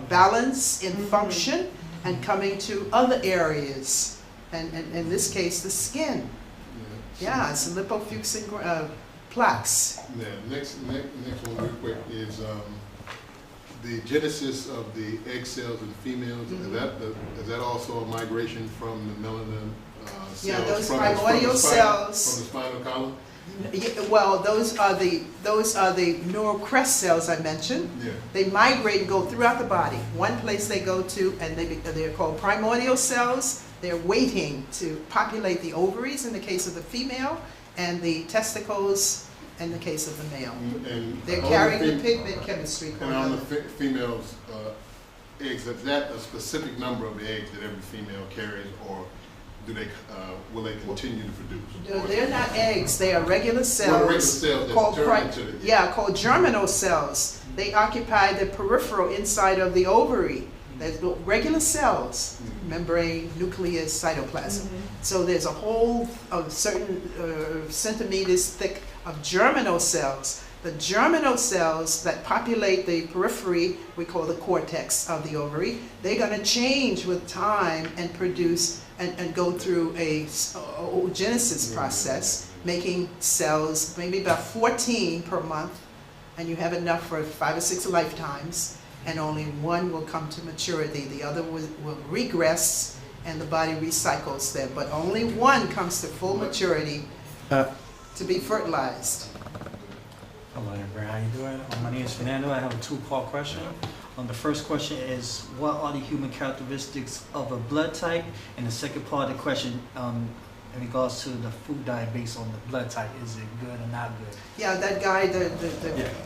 balance in function and coming to other areas. And in this case, the skin. Yeah, it's lipofuscin plaques. Yeah, next one real quick is the genesis of the egg cells in females. Is that also a migration from the melanin cells? Yeah, those from primordial cells. From the spinal column? Yeah, well, those are the neural crest cells I mentioned. Yeah. They migrate and go throughout the body. One place they go to, and they're called primordial cells. They're waiting to populate the ovaries in the case of the female, and the testicles in the case of the male. And They're carrying the pigment chemistry. And on the female's eggs, is that a specific number of eggs that every female carries, or will they continue to produce? No, they're not eggs. They are regular cells. Well, regular cells that called turn into the- called germinal cells. They occupy the peripheral inside of the ovary. There's regular cells, membrane, nucleus, cytoplasm. So there's a whole of certain centimeters thick of germinal cells. The germinal cells that populate the periphery, we call the cortex of the ovary, they're going to change with time and produce and go through a oogenesis process, making cells, maybe about 14 per month, and you have enough for 5 or 6 lifetimes, and only one will come to maturity. The other will regress, and the body recycles them, but only one comes to full maturity to be fertilized. Hello, everybody. How you doing? My name is Fernando. I have a two-part question. The first question is, what are the human characteristics of a blood type? And the second part of the question, in regards to the food diet based on the blood type, is it good or not good? Yeah, that guy,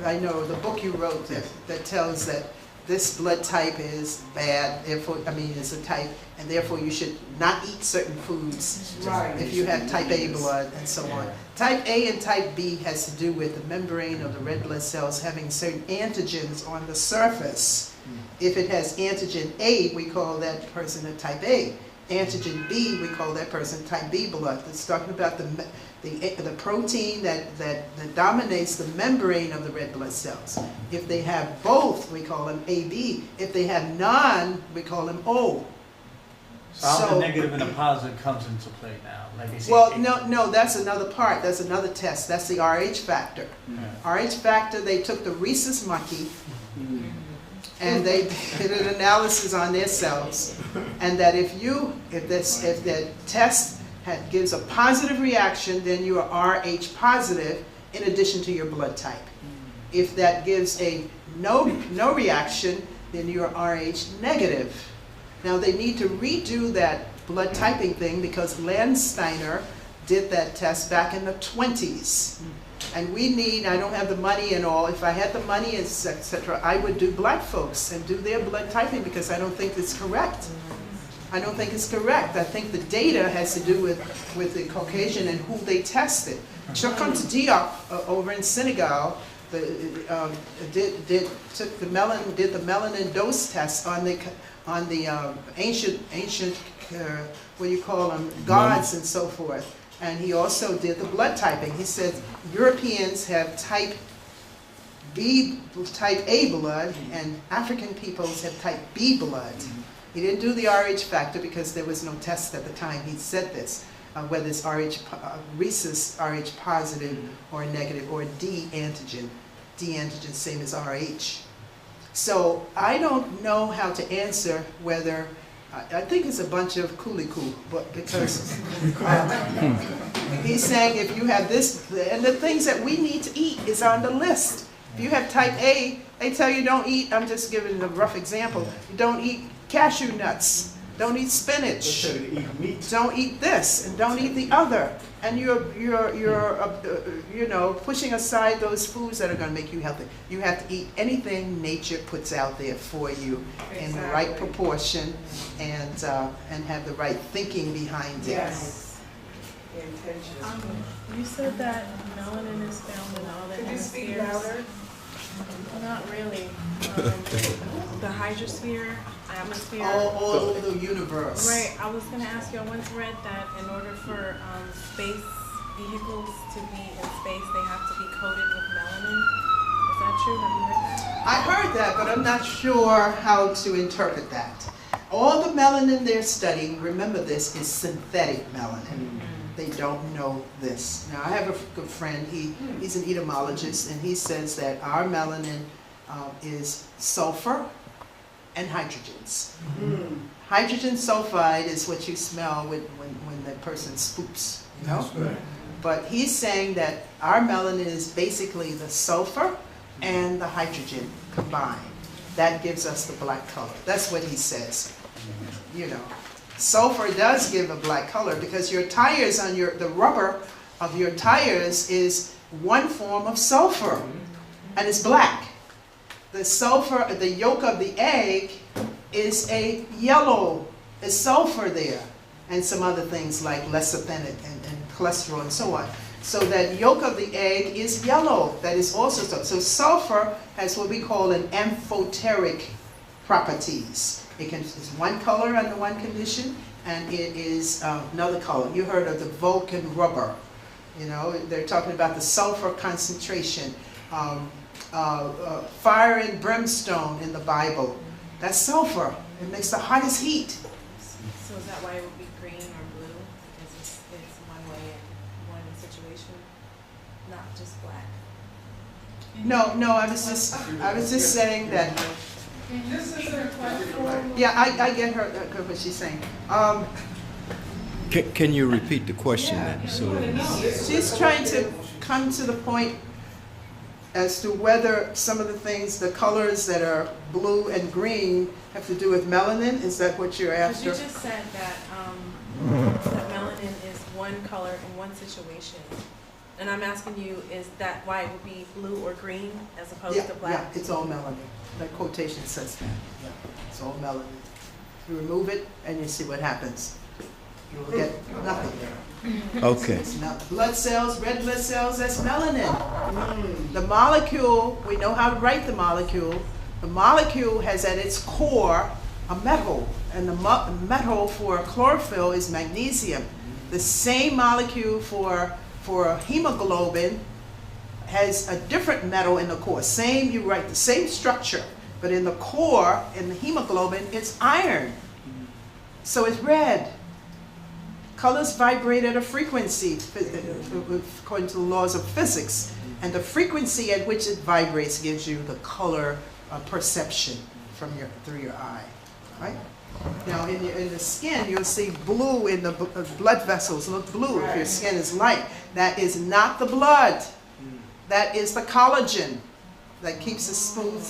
I know, the book you wrote that tells that this blood type is bad, therefore, is a type, and therefore you should not eat certain foods if you have type A blood and so on. Type A and type B has to do with the membrane of the red blood cells having certain antigens on the surface. If it has antigen A, we call that person a type A. Antigen B, we call that person type B blood. It's talking about the protein that dominates the membrane of the red blood cells. If they have both, we call them AB. If they have none, we call them O. So how the negative and the positive comes into play now? Like they say, well, no, that's another part. That's another test. That's the RH factor. Yeah. RH factor, they took the rhesus monkey and they did an analysis on their cells, and that if the test gives a positive reaction, then you are RH positive in addition to your blood type. If that gives a no reaction, then you are RH negative. Now they need to redo that blood typing thing because Landsteiner did that test back in the 20s. And we need, I don't have the money and all, if I had the money, etc., I would do black folks and do their blood typing because I don't think it's correct. I don't think it's correct. I think the data has to do with the Caucasian and who they tested. check1 Diop over in Senegal did the melanin dose test on the ancient what do you call them, gods and so forth. And he also did the blood typing. He said Europeans have type A blood, and African peoples have type B blood. He didn't do the RH factor because there was no test at the time he said this, whether it's rhesus RH positive or negative, or D antigen. D antigen, same as RH. So I don't know how to answer whether, I think it's a bunch of coolie-coo, but because he's saying if you have this, and the things that we need to eat is on the list. If you have type A, they tell you don't eat, I'm just giving a rough example, you don't eat cashew nuts, don't eat spinach, don't eat this, and don't eat the other. And you're pushing aside those foods that are going to make you healthy. You have to eat anything nature puts out there for you in the right proportion and have the right thinking behind it. Yes. The intention. You said that melanin is found in all the hemispheres. Could you speak louder? Not really. The hydrosphere, atmosphere. All over the universe. Right. I was going to ask you, I once read that in order for space vehicles to be in space, they have to be coated with melanin. Is that true? Have you heard that? I heard that, but I'm not sure how to interpret that. All the melanin they're studying, remember this, is synthetic melanin. They don't know this. Now, I have a good friend, he's an entomologist, and he says that our melanin is sulfur and hydrogens. Hydrogen sulfide is what you smell when the person spoops, you know? That's right. But he's saying that our melanin is basically the sulfur and the hydrogen combined. That gives us the black color. That's what he says. You know, sulfur does give a black color because your tires on the rubber of your tires is one form of sulfur, and it's black. The sulfur, the yolk of the egg is a yellow, is sulfur there, and some other things like lecithin and cholesterol and so on. So that yolk of the egg is yellow. That is also sulfur. So sulfur has what we call an amphoteric properties. It's one color under one condition, and it is another color. You heard of the Vulcan rubber. You know, they're talking about the sulfur concentration. Fire and brimstone in the Bible. That's sulfur. It makes the hottest heat. So is that why it would be green or blue? Because it's one way in one situation, not just black. No, I was just saying that. This is a question. Yeah, I get her what she's saying. Can you repeat the question then? So She's trying to come to the point as to whether some of the things, the colors that are blue and green, have to do with melanin. Is that what you're Because after? you just said that that melanin is one color in one situation, And I'm asking you, is that why it would be blue or green as opposed Yeah, to yeah, black? it's all melanin. That quotation says that. Yeah, it's all melanin. You remove it and you see what happens. You will get nothing there. Okay. It's blood cells, red blood cells, that's melanin. The molecule, we know how to write the molecule. The molecule has at its core a metal, and the metal for chlorophyll is magnesium. The same molecule for hemoglobin has a different metal in the core. Same, you write the same structure, but in the core, in the hemoglobin, it's iron. So it's red. Colors vibrate at a frequency, according to the laws of physics. And the frequency at which it vibrates gives you the color perception through your eye. Right? Now, in the skin, you'll see blue in the blood vessels. Look blue if your skin is light. That is not the blood. That is the collagen that keeps it smooth.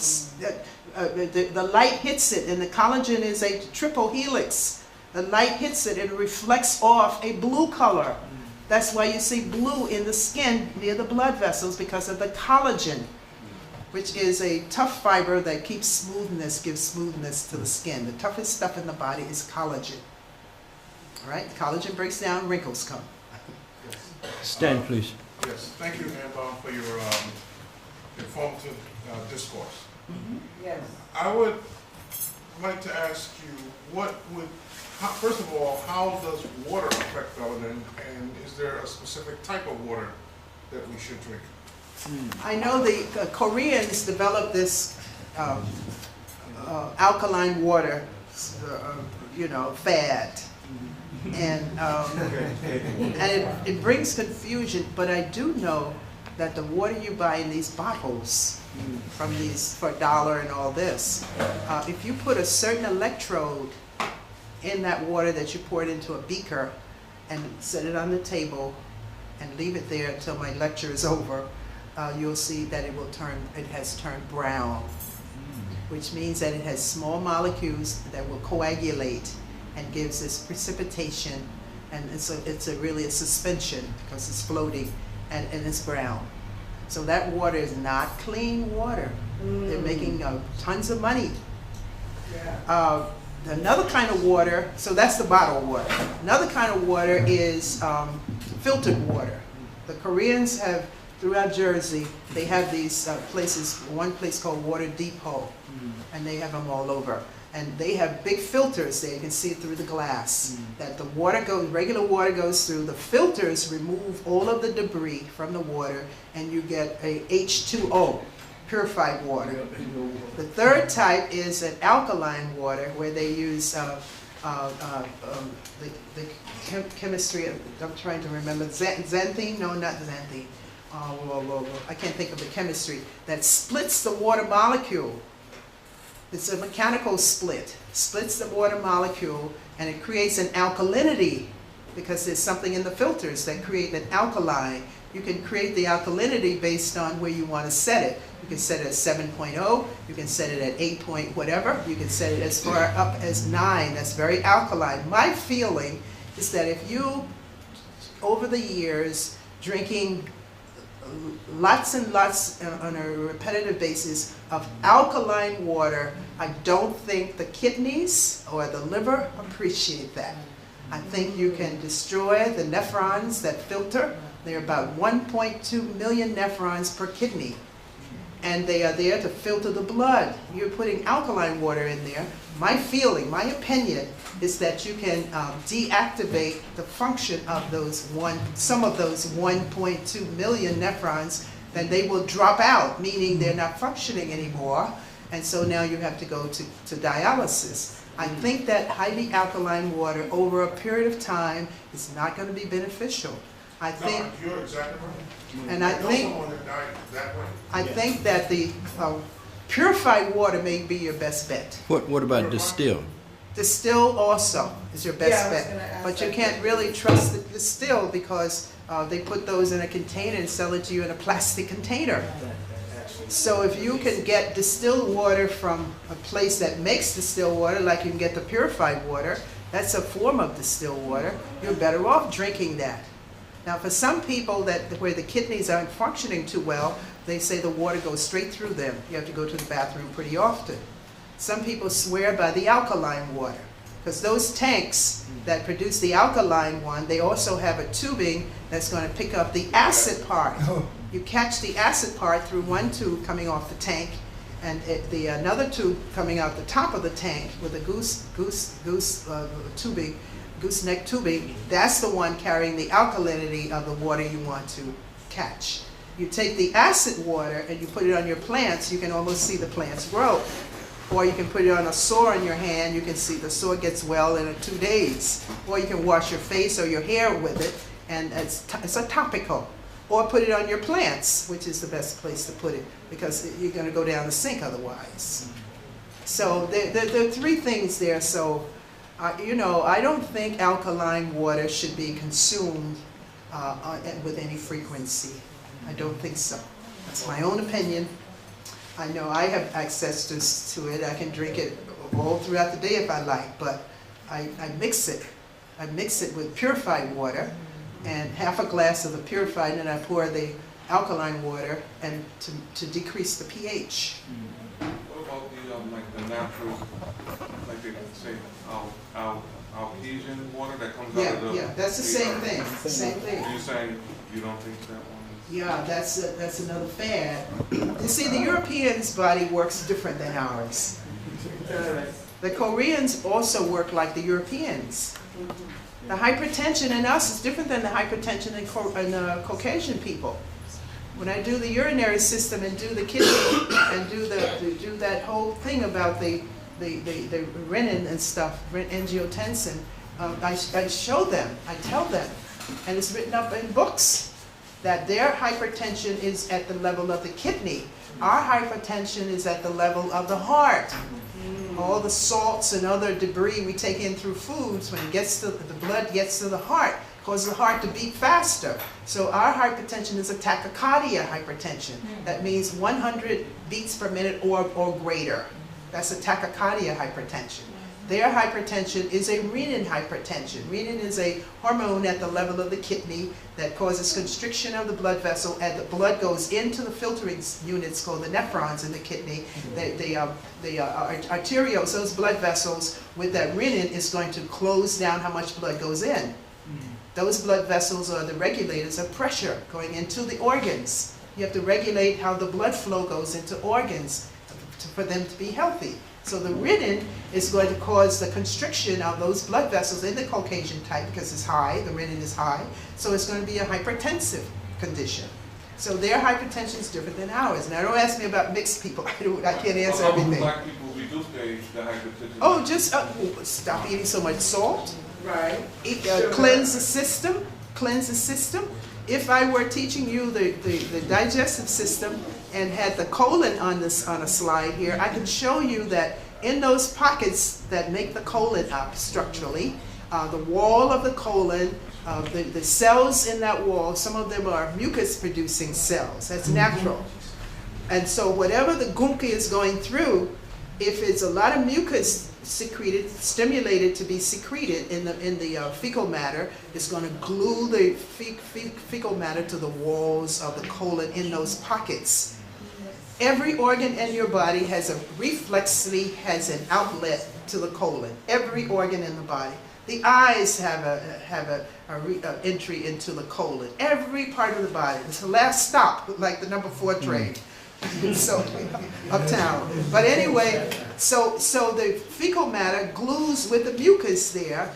The light hits it, and the collagen is a triple helix. The light hits it and reflects off a blue color. That's why you see blue in the skin near the blood vessels, because of the collagen, which is a tough fiber that keeps smoothness, gives smoothness to the skin. The toughest stuff in the body is collagen. All right? Collagen breaks down, wrinkles come. Stand, please. Yes, thank you, Amber, for your informative discourse. Yes. I would like to ask you, first of all, how does water affect melanin, and is there a specific type of water that we should drink? I know the Koreans developed this alkaline water, fad. And it brings confusion, but I do know that the water you buy in these bottles from these for $1 and all this, if you put a certain electrode in that water that you pour it into a beaker and set it on the table and leave it there until my lecture is over, you'll see that it has turned brown, which means that it has small molecules that will coagulate and gives this precipitation, and it's really a suspension because it's floating and it's brown. So that water is not clean water. They're making tons of money. Yeah. Another kind of water, so that's the bottled water. Another kind of water is filtered water. The Koreans have, throughout Jersey, they have these places, one place called Water Depot, and they have them all over. And they have big filters there, you can see it through the glass, that the water regular water goes through. The filters remove all of the debris from the water, and you get a H2O, purified water. The third type is an alkaline water, where they use the chemistry, I'm trying to remember, xanthine? No, not xanthine. I can't think of the chemistry, that splits the water molecule. It's a mechanical split, splits the water molecule, and it creates an alkalinity, because there's something in the filters that create an alkaline. You can create the alkalinity based on where you want to set it. You can set it at 7.0, you can set it at 8 point whatever, you can set it as far up as 9. That's very alkaline. My feeling is that if you, over the years, drinking lots and lots on a repetitive basis of alkaline water, I don't think the kidneys or the liver appreciate that. I think you can destroy the nephrons that filter. There are about 1.2 million nephrons per kidney, and they are there to filter the blood. You're putting alkaline water in there. My feeling, my opinion, is that you can deactivate the function of some of those 1.2 million nephrons, then they will drop out, meaning they're not functioning anymore, and so now you have to go to dialysis. I think that highly alkaline water over a period of time is not going to be beneficial. I think, No, you're exactly right. and I know think, someone that died that way. I think that the purified water may be your best bet. What about distilled? Distill also is your best Yeah, I was bet, gonna ask but you that. can't really trust the distill because they put those in a container and sell it to you in a plastic container. So if you can get distilled water from a place that makes distilled water, like you can get the purified water, that's a form of distilled water, you're better off drinking that. Now, for some people where the kidneys aren't functioning too well, they say the water goes straight through them. You have to go to the bathroom pretty often. Some people swear by the alkaline water, because those tanks that produce the alkaline one, they also have a tubing that's going to pick up the acid part. You catch the acid part through one tube coming off the tank, and another tube coming out the top of the tank with a gooseneck tubing. That's the one carrying the alkalinity of the water you want to catch. You take the acid water and you put it on your plants, you can almost see the plants grow. Or you can put it on a sore on your hand, you can see the sore gets well in 2 days. Or you can wash your face or your hair with it, and it's a topical. Or put it on your plants, which is the best place to put it, because you're going to go down the sink otherwise. So there are 3 things there. So, you know, I don't think alkaline water should be consumed with any frequency. I don't think so. That's my own opinion. I know I have access to it. I can drink it all throughout the day if I like, but I mix it. I mix it with purified water, and half a glass of the purified, and I pour the alkaline water, and to decrease the pH. What about the natural, like they say, Alkesian water that comes out of the... Yeah, that's the same thing. Same thing. You're saying you don't think that one? Yeah, that's another fad. You see, the Europeans' body works different than ours. The Koreans also work like the Europeans. The hypertension in us is different than the hypertension in Caucasian people. When I do the urinary system and do the kidney and do that whole thing about the renin and stuff, angiotensin, I show them, I tell them, and it's written up in books, that their hypertension is at the level of the kidney. Our hypertension is at the level of the heart. All the salts and other debris we take in through foods, when it gets to the blood gets to the heart, causes the heart to beat faster. So our hypertension is a tachycardia hypertension. That means 100 beats per minute or greater. That's a tachycardia hypertension. Their hypertension is a renin hypertension. Renin is a hormone at the level of the kidney that causes constriction of the blood vessel, and the blood goes into the filtering units called the nephrons in the kidney. The arterioles, those blood vessels with that renin, is going to close down how much blood goes in. Those blood vessels are the regulators of pressure going into the organs. You have to regulate how the blood flow goes into organs for them to be healthy. So the renin is going to cause the constriction of those blood vessels in the Caucasian type, because it's high, the renin is high, so it's going to be a hypertensive condition. So their hypertension is different than ours. Now don't ask me about mixed people, I can't answer everything. Black people reduce the hypertension? Oh, just stop eating so much salt. Right. Cleanse the system, cleanse the system. If I were teaching you the digestive system and had the colon on a slide here, I can show you that in those pockets that make the colon up structurally, the wall of the colon, the cells in that wall, some of them are mucus-producing cells. That's natural. And so whatever the gunka is going through, if it's a lot of mucus secreted, stimulated to be secreted in the fecal matter, it's going to glue the fecal matter to the walls of the colon in those pockets. Every organ in your body has reflexly has an outlet to the colon. Every organ in the body. The eyes have a entry into the colon. Every part of the body. It's the last stop, like the number 4 train. So uptown. But anyway, so the fecal matter glues with the mucus there,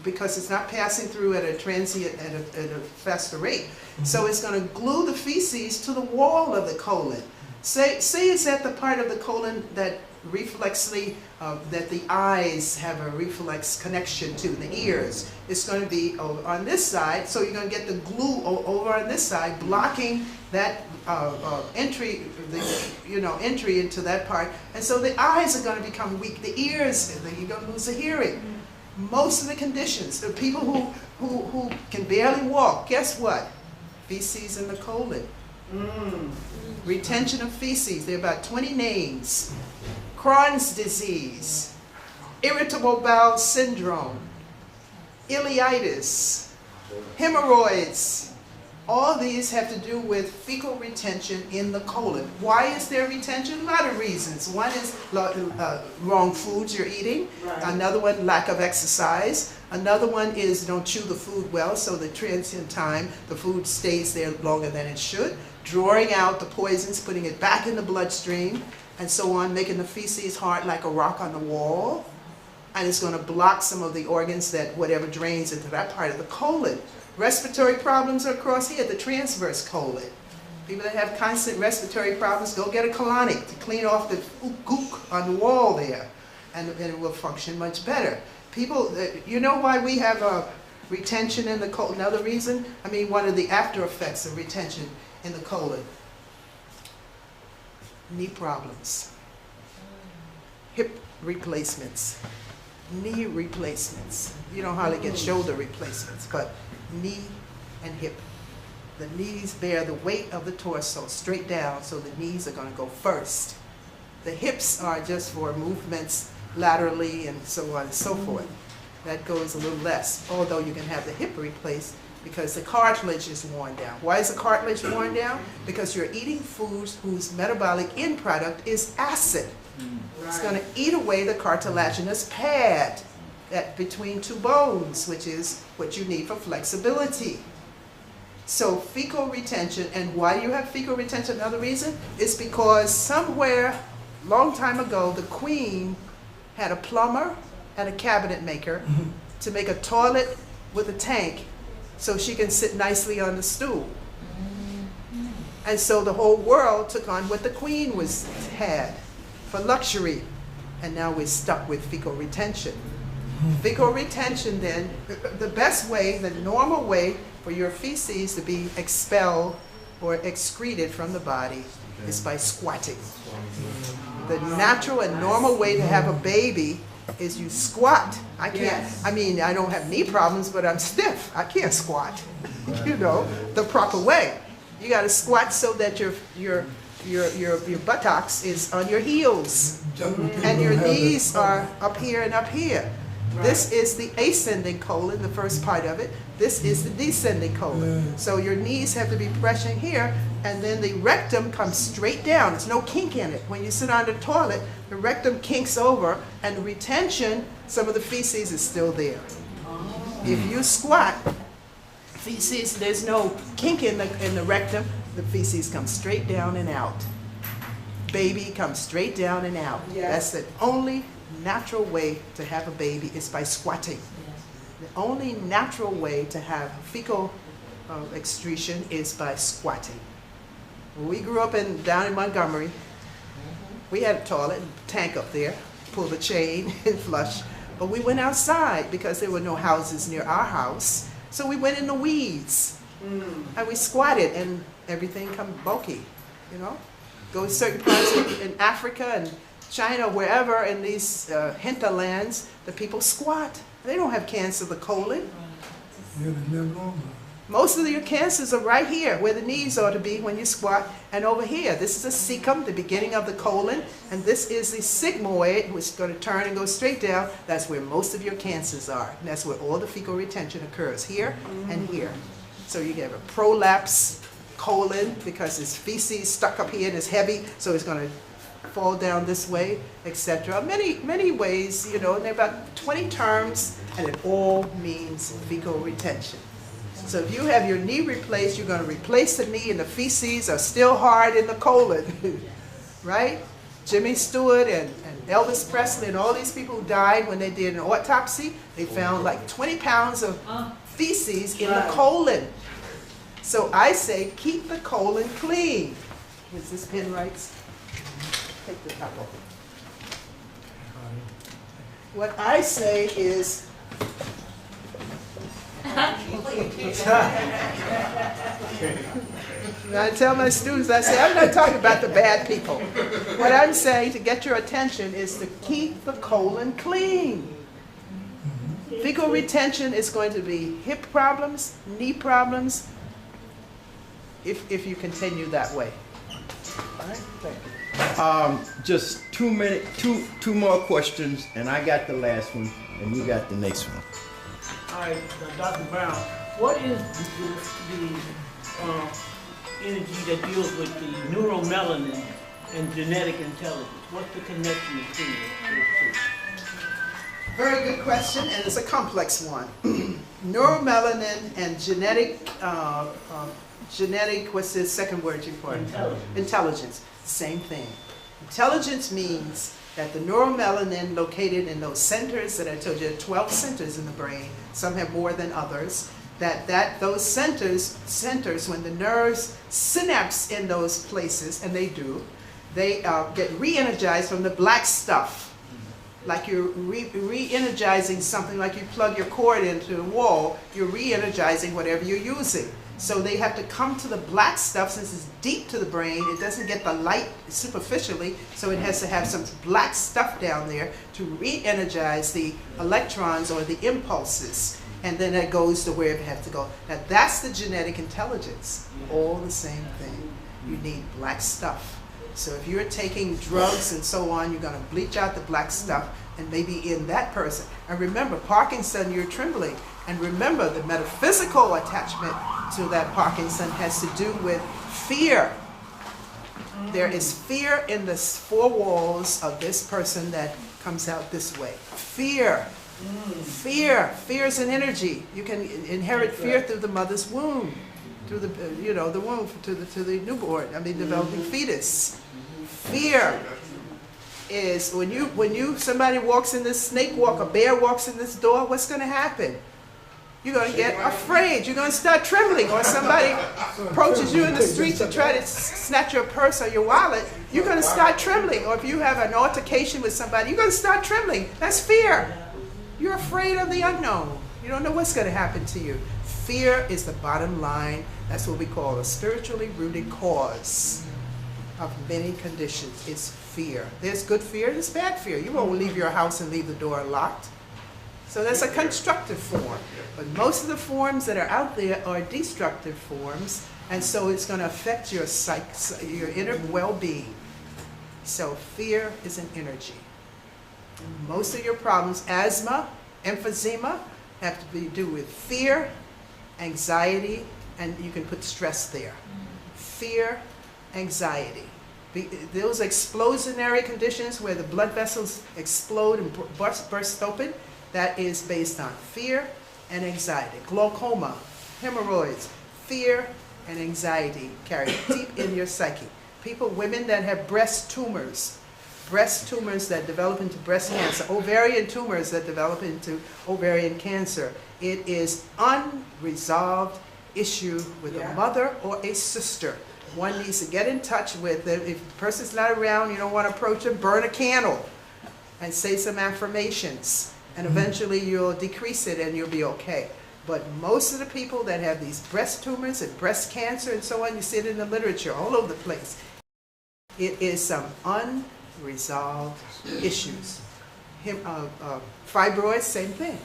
because it's not passing through at a transient at a faster rate. So it's going to glue the feces to the wall of the colon. Say it's at the part of the colon that reflexly that the eyes have a reflex connection to, the ears. It's going to be over on this side, so you're going to get the glue over on this side, blocking that entry into that part, and so the eyes are going to become weak. The ears, you're going to lose the hearing. Most of the conditions, the people who can barely walk, guess what? Feces in the colon. Retention of feces. There are about 20 names. Crohn's disease, irritable bowel syndrome, ileitis, hemorrhoids. All these have to do with fecal retention in the colon. Why is there retention? A lot of reasons. One is wrong foods you're eating. Right. Another one, lack of exercise. Another one is don't chew the food well, so the transient time, the food stays there longer than it should. Drawing out the poisons, putting it back in the bloodstream, and so on, making the feces hard like a rock on the wall. And it's going to block some of the organs that whatever drains into that part of the colon. Respiratory problems are across here, the transverse colon. People that have constant respiratory problems, go get a colonic to clean off the gook on the wall there, and it will function much better. People, you know why we have retention in the colon? Another reason, I mean, one of the after effects of retention in the colon. Knee problems, hip replacements, knee replacements. You don't hardly get shoulder replacements, but knee and hip. The knees bear the weight of the torso straight down, so the knees are going to go first. The hips are just for movements laterally and so on and so forth. That goes a little less, although you can have the hip replaced because the cartilage is worn down. Why is the cartilage worn down? Because you're eating foods whose metabolic end product is acid. It's going to eat away the cartilaginous pad that between two bones, which is what you need for flexibility. So fecal retention, and why do you have fecal retention? Another reason is because somewhere, long time ago, the queen had a plumber and a cabinet maker to make a toilet with a tank so she can sit nicely on the stool. And so the whole world took on what the queen had for luxury, and now we're stuck with fecal retention. Fecal retention then, the best way, the normal way for your feces to be expelled or excreted from the body is by squatting. The natural and normal way to have a baby is you squat. I can't, I mean, I don't have knee problems, but I'm stiff. I can't squat, you know, the proper way. You gotta squat so that your buttocks is on your heels and your knees are up here and up here. Right. This is the ascending colon, the first part of it. This is the descending colon. So your knees have to be pressing here, and then the rectum comes straight down. There's no kink in it. When you sit on the toilet, the rectum kinks over, and the retention, some of the feces is still there. If you squat, feces, there's no kink in the rectum, the feces come straight down and out. Baby comes straight down and out. Yes. That's the only natural way to have a baby is by squatting. The only natural way to have fecal excretion is by squatting. When we grew up down in Montgomery, we had a toilet, tank up there, pull the chain and flush. But we went outside because there were no houses near our house. So we went in the weeds and we squatted, and everything come bulky, you know. Go to certain parts in Africa and China, wherever in these hinterlands, the people squat. They don't have cancer of the colon. Most of your cancers are right here, where the knees ought to be when you squat, and over here. This is a cecum, the beginning of the colon, and this is the sigmoid, which is going to turn and go straight down. That's where most of your cancers are. And that's where all the fecal retention occurs, here and here. So you have a prolapse colon because it's feces stuck up here and it's heavy, so it's going to fall down this way, etc. Many ways, you know, and there are about 20 terms, and it all means fecal retention. So if you have your knee replaced, you're going to replace the knee, and the feces are still hard in the colon, right? Jimmy Stewart and Elvis Presley and all these people who died, when they did an autopsy, they found like 20 pounds of feces in the colon. So I say, keep the colon clean. Is this pen right? Take the top off. What I say is, I tell my students, I say, I'm not talking about the bad people. What I'm saying to get your attention is to keep the colon clean. Fecal retention is going to be hip problems, knee problems, if you continue that way. All right, thank you. Just 2 minutes, two more questions, and I got the last one, and you got the next one. All right, Dr. Brown, What is the energy that deals with the neuromelanin and genetic intelligence? What's the connection between those two? Very good question, and it's a complex one. Neuromelanin and genetic, what's the second word you put? Intelligence. Intelligence, same thing. Intelligence means that the neuromelanin located in those centers that I told you, 12 centers in the brain, some have more than others, those centers, when the nerves synapse in those places, and they do, they get re-energized from the black stuff. Like you're re-energizing something, like you plug your cord into a wall, you're re-energizing whatever you're using. So they have to come to the black stuff, since it's deep to the brain, it doesn't get the light superficially, so it has to have some black stuff down there to re-energize the electrons or the impulses. And then it goes to where it has to go. Now that's the genetic intelligence, all the same thing. You need black stuff. So if you're taking drugs and so on, you're going to bleach out the black stuff, and maybe in that person. And remember, Parkinson, you're trembling. And remember, the metaphysical attachment to that Parkinson has to do with fear. There is fear in the four walls of this person that comes out this way. Fear. Fear. Fear is an energy. You can inherit fear through the mother's womb, through the the womb to the newborn. I mean, developing fetus. Fear is when somebody walks in this snake walk, a bear walks in this door. What's going to happen? You're going to get afraid. You're going to start trembling. Or somebody approaches you in the street to try to snatch your purse or your wallet. You're going to start trembling. Or if you have an altercation with somebody, you're going to start trembling. That's fear. You're afraid of the unknown. You don't know what's going to happen to you. Fear is the bottom line. That's what we call a spiritually rooted cause of many conditions. It's fear. There's good fear, there's bad fear. You won't leave your house and leave the door locked. So that's a constructive form. But most of the forms that are out there are destructive forms, and so it's going to affect your your inner well-being. So fear is an energy. Most of your problems, asthma, emphysema, have to do with fear, anxiety, and you can put stress there. Fear, anxiety. Those explosionary conditions where the blood vessels explode and burst open, that is based on fear and anxiety. Glaucoma, hemorrhoids, fear and anxiety carried deep in your psyche. Women that have breast tumors that develop into breast cancer, ovarian tumors that develop into ovarian cancer. It is unresolved issue with a mother or a sister. One needs to get in touch with them. If the person's not around, you don't want to approach them, burn a candle and say some affirmations. And eventually you'll decrease it and you'll be okay. But most of the people that have these breast tumors and breast cancer and so on, you see it in the literature all over the place. It is some unresolved issues. Fibroids, same thing.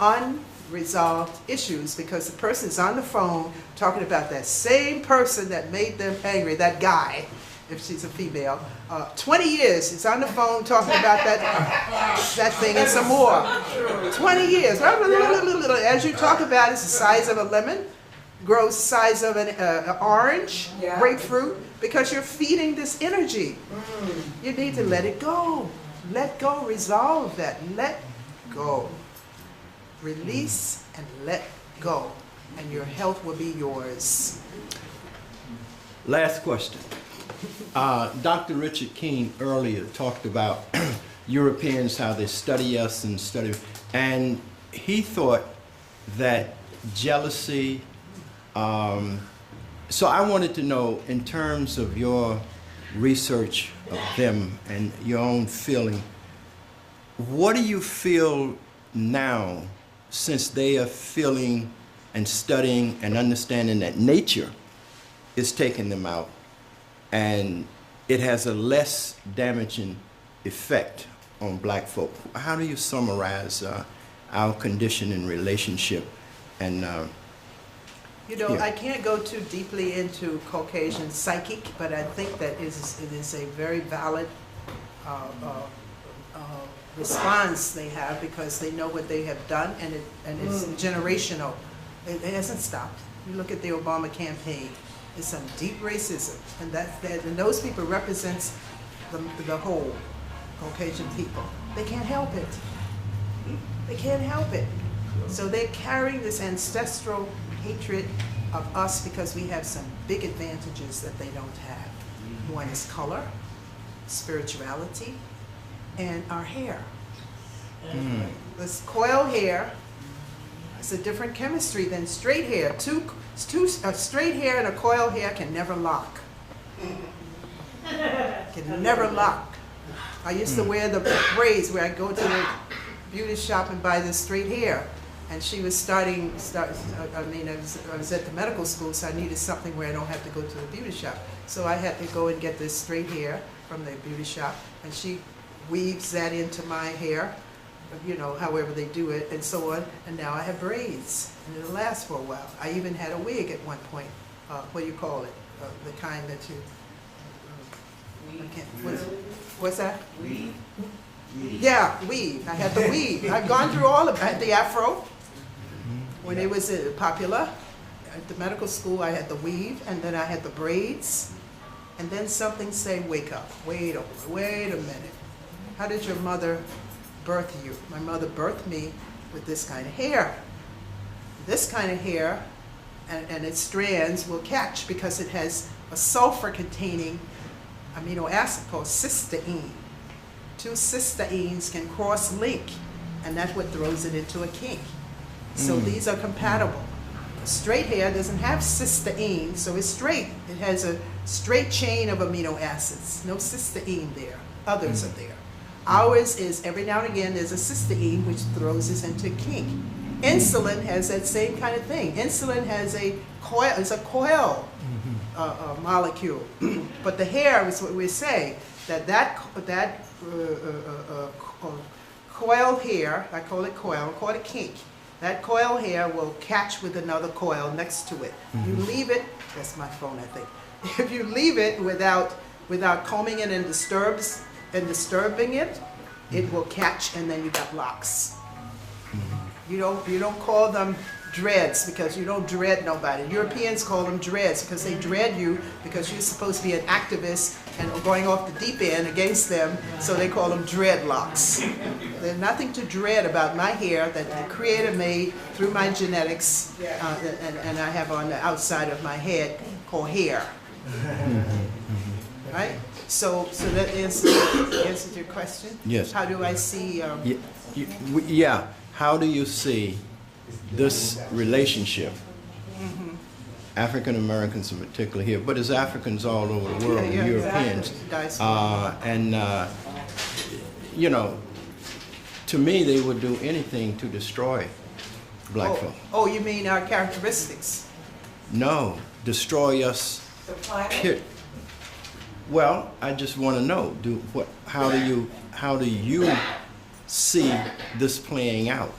Unresolved issues, because the person's on the phone talking about that same person that made them angry, that guy, if she's a female. 20 years, he's on the phone talking about that thing and some more. 20 years. As you talk about it, it's the size of a lemon, grows the size of an orange, grapefruit, because you're feeding this energy. You need to let it go. Let go, resolve that. Let go. Release and let go, and your health will be yours. Last question. Dr. Richard King earlier talked about Europeans, how they study us and he thought that jealousy, so I wanted to know, in terms of your research of them and your own feeling, what do you feel now, since they are feeling and studying and understanding that nature is taking them out and it has a less damaging effect on black folk? How do you summarize our condition and relationship? And I can't go too deeply into Caucasian psychic, but I think that it is a very valid response they have, because they know what they have done, and it's generational. It hasn't stopped. You look at the Obama campaign, it's some deep racism, and and those people represents the whole Caucasian people. They can't help it. They can't help it. So they're carrying this ancestral hatred of us because we have some big advantages that they don't have. One is color, spirituality, and our hair. This coil hair is a different chemistry than straight hair. A straight hair and a coil hair can never lock. Can never lock. I used to wear the braids where I go to the beauty shop and buy this straight hair. And she was I was at the medical school, so I needed something where I don't have to go to the beauty shop. So I had to go and get this straight hair from the beauty shop, and she weaves that into my hair, you know, however they do it, and so on. And now I have braids, and it'll last for a while. I even had a wig at one point. What do you call it? The kind that you... what's that? Weave. Yeah, weave. I had the weave. I've gone through all of it. I had the afro when it was popular. At the medical school, I had the weave, and then I had the braids. And then something say, wake up. Wait a minute. How did your mother birth you? My mother birthed me with this kind of hair. This kind of hair and its strands will catch because it has a sulfur-containing amino acid called cysteine. Two cysteines can cross-link, and that's what throws it into a kink. So these are compatible. Straight hair doesn't have cysteine, so it's straight. It has a straight chain of amino acids. No cysteine there. Others are there. Ours is, every now and again, there's a cysteine which throws us into kink. Insulin has that same kind of thing. Insulin has a coil molecule. But the hair is what we're saying, that coil hair, I call it coil, I call it kink. That coil hair will catch with another coil next to it. You leave it, that's my phone I think. If you leave it without combing it and disturbing it, it will catch, and then you got locks. You don't call them dreads because you don't dread nobody. Europeans call them dreads because they dread you because you're supposed to be an activist and going off the deep end against them, so they call them dreadlocks. There's nothing to dread about my hair that the Creator made through my genetics, and I have on the outside of my head called hair. Right? So that answers your question? Yes. How do I see... Yeah. How do you see this relationship? African Americans in particular here, but as Africans all over the world, Europeans, you know, to me they would do anything to destroy black folk. Oh, you mean our characteristics? No, destroy us. Well, I just want to know, how do you see this playing out?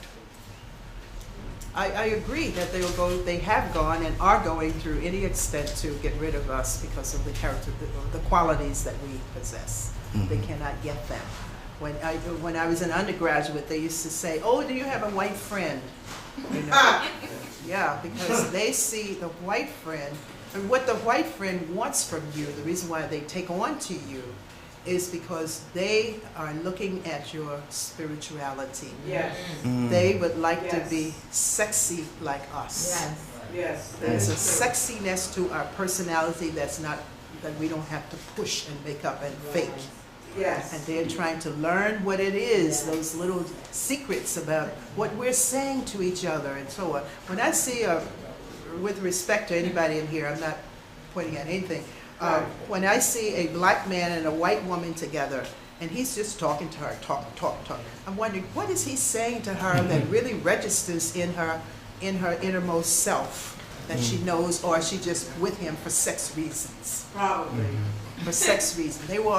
I agree that they have gone and are going through any extent to get rid of us because of the qualities that we possess. They cannot get them. When I was an undergraduate, they used to say, "Oh, do you have a white friend?" You know? Yeah, because they see the white friend, and what the white friend wants from you. The reason why they take on to you is because they are looking at your spirituality. Yes. They would like to be sexy like us. Yes. Yes. There's a sexiness to our personality that we don't have to push and make up and fake. Yes. And they're trying to learn what it is, those little secrets about what we're saying to each other and so on. When I see, with respect to anybody in here, I'm not pointing at anything, when I see a black man and a white woman together, and he's just talking to her, talk, I'm wondering, what is he saying to her that really registers in her innermost self that she knows, or is she just with him for sex reasons? Probably. For sex reasons. They were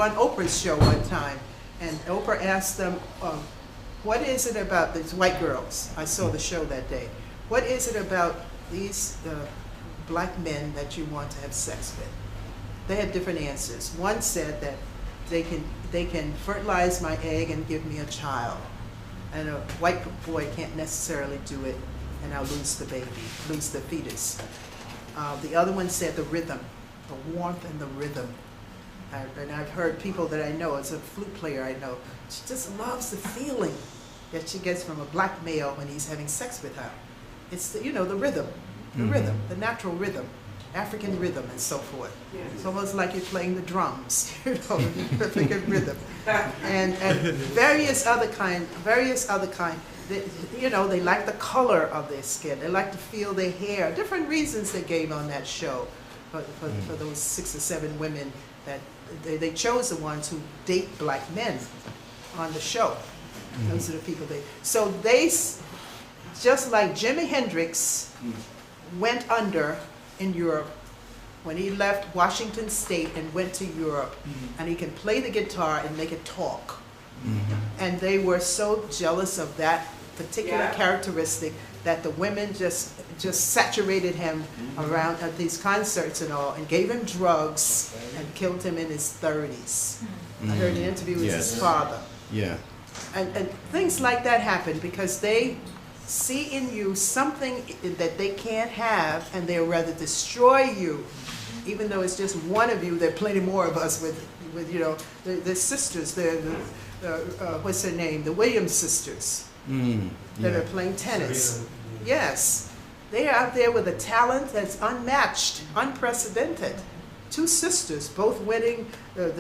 on Oprah's show one time, and Oprah asked them, what is it about these white girls? I saw the show that day. What is it about these black men that you want to have sex with? They had different answers. One said that they can fertilize my egg and give me a child, and a white boy can't necessarily do it and I'll lose the baby, lose the fetus. The other one said the rhythm, the warmth and the rhythm. And I've heard people that I know, as a flute player I know, she just loves the feeling that she gets from a black male when he's having sex with her. It's the, you know, the rhythm, the natural rhythm, African rhythm and so forth. Yeah. It's almost like you're playing the drums, you know, the African rhythm. And various other kind, they, you know, they like the color of their skin. They like to feel their hair. Different reasons they gave on that show for those 6 or 7 women that they chose the ones who date black men on the show. Those are the people so they, just like Jimi Hendrix went under in Europe when he left Washington State and went to Europe, and he can play the guitar and make it talk. And they were so jealous of that particular characteristic that the women just saturated him around at these concerts and all, and gave him drugs and killed him in his 30s. I heard an interview with his father. Yeah. And things like that happen because they see in you something that they can't have, and they'll rather destroy you, even though it's just one of you. There are plenty more of us with you know, the sisters. What's her name? The Williams sisters that are playing tennis. Yes, they are out there with a talent that's unmatched, unprecedented. 2 sisters, both winning the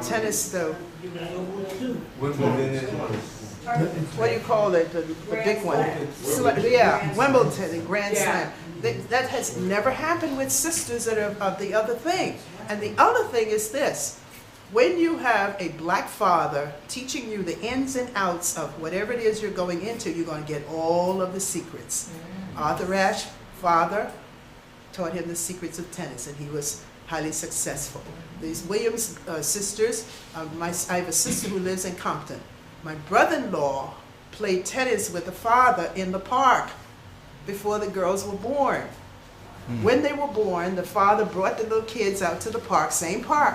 tennis, what do you call it, the big one? Yeah, Wimbledon and Grand Slam. That has never happened with sisters that are of the other thing. And the other thing is this: when you have a black father teaching you the ins and outs of whatever it is you're going into, you're going to get all of the secrets. Arthur Ashe, father, taught him the secrets of tennis, and he was highly successful. These Williams sisters, I have a sister who lives in Compton. My brother-in-law played tennis with the father in the park before the girls were born. When they were born, the father brought the little kids out to the park, same park,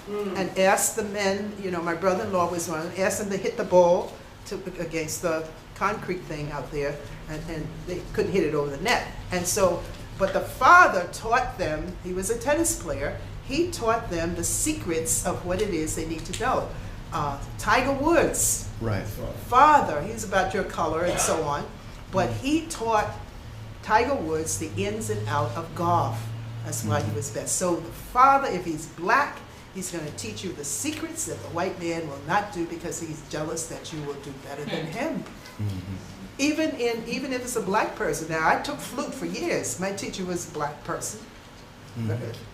and asked the men, you know, my brother-in-law was one, asked them to hit the ball against the concrete thing out there, and they couldn't hit it over the net. And so, but the father taught them, he was a tennis player, he taught them the secrets of what it is they need to know. Tiger Woods, Right. father, he's about your color and so on, but he taught Tiger Woods the ins and outs of golf. That's why he was best. So the father, if he's black, he's going to teach you the secrets that the white man will not do because he's jealous that you will do better than him. Even if it's a black person. Now, I took flute for years. My teacher was a black person,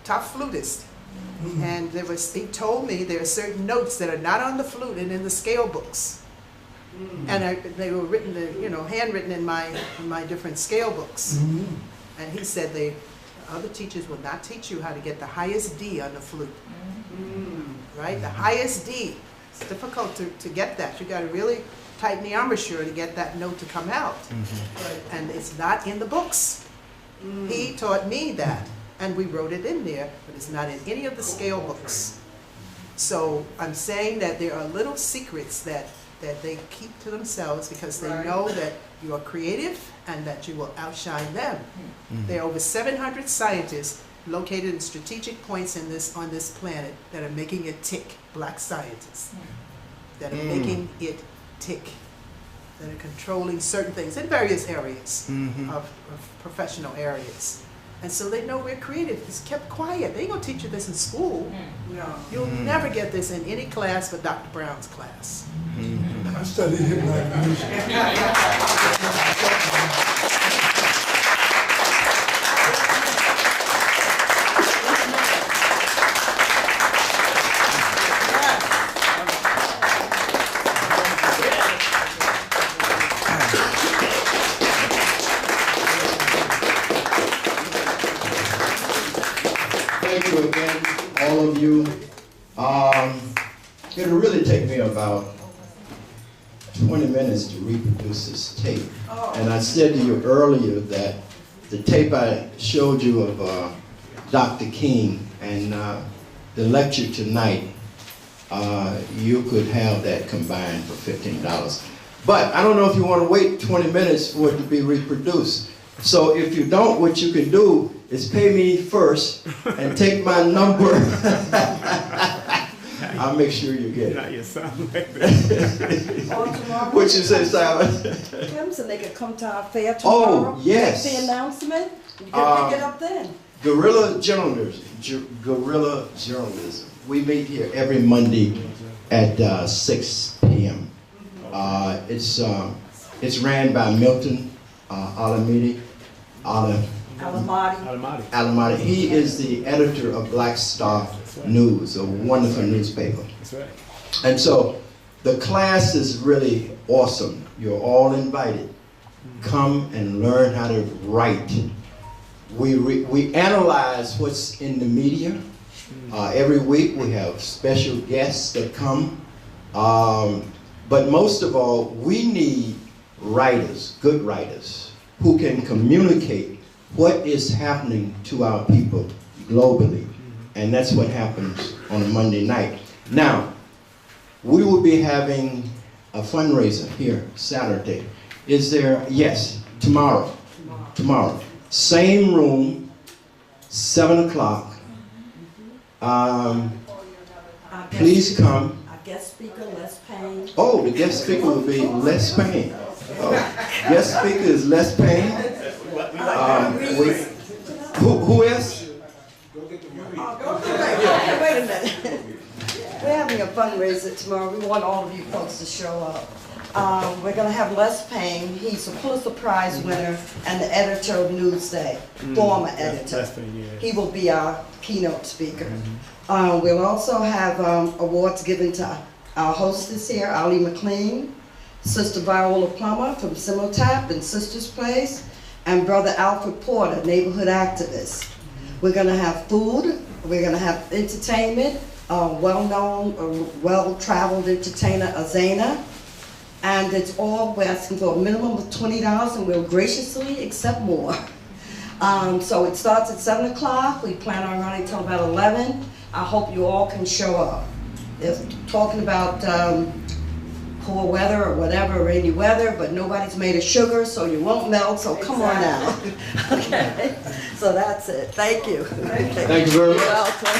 top flutist. And he told me there are certain notes that are not on the flute and in the scale books. And they were written, you know, handwritten in my different scale books. And he said other teachers will not teach you how to get the highest D on the flute. Right? The highest D. It's difficult to get that. You got to really tighten the embouchure to get that note to come out. And it's not in the books. He taught me that. And we wrote it in there, but it's not in any of the scale books. So I'm saying that there are little secrets that they keep to themselves because they know that you are creative and that you will outshine them. There are over 700 scientists located in strategic points on this planet that are making it tick, black scientists, that are making it tick, that are controlling certain things in various areas of professional areas. And so they know we're creative. It's kept quiet. They ain't gonna teach you this in school. You'll never get this in any class but Dr. Brown's class. I studied hypnotic music. Thank you again, all of you. It'll really take me about 20 minutes to reproduce this tape. And I said to you earlier that the tape I showed you of Dr. King and the lecture tonight, you could have that combined for $15. But I don't know if you want to wait 20 minutes for it to be reproduced. So if you don't, what you can do is pay me first and take my number. I'll make sure you get it. Not your son like that. What you say, Simon? Comes and they could come to our fair tomorrow. Oh, yes. Make the announcement. You can pick it up then. Guerrilla journalism. Guerrilla journalism. We meet here every Monday at 6 p.m. It's ran by Milton Alamedi. Alamadi. He is the editor of Black Star News, a wonderful newspaper. That's right. And so the class is really awesome. You're all invited. Come and learn how to write. We analyze what's in the media. Every week we have special guests that come. But most of all, we need writers, good writers, who can communicate what is happening to our people globally. And that's what happens on a Monday night. Now, we will be having a fundraiser here Saturday. Is there? Yes, tomorrow. Tomorrow. Same room, 7 o'clock. Please come. Our guest speaker, Les Payne. Oh, the guest speaker will be Les Payne. Oh, guest speaker is Les Payne. Who else? Wait a minute. We're having a fundraiser tomorrow. We want all of you folks to show up. We're going to have Les Payne. He's a Pulitzer Prize winner and the editor of Newsday, former editor. He will be our keynote speaker. We'll also have awards given to our hostess here, Ali McLean, Sister Viola Plummer from Simultap and Sister's Place, and Brother Alfred Porter, neighborhood activist. We're going to have food. We're going to have entertainment, well-known, well-traveled entertainer, Azena. And it's all, we're asking for a minimum of $20 and we'll graciously accept more. So it starts at 7 o'clock. We plan on running till about 11. I hope you all can show up. They're talking about poor weather or whatever, rainy weather, but nobody's made of sugar, so you won't melt, so come on now. Okay, so that's it. Thank you. Thank you very much. You're welcome.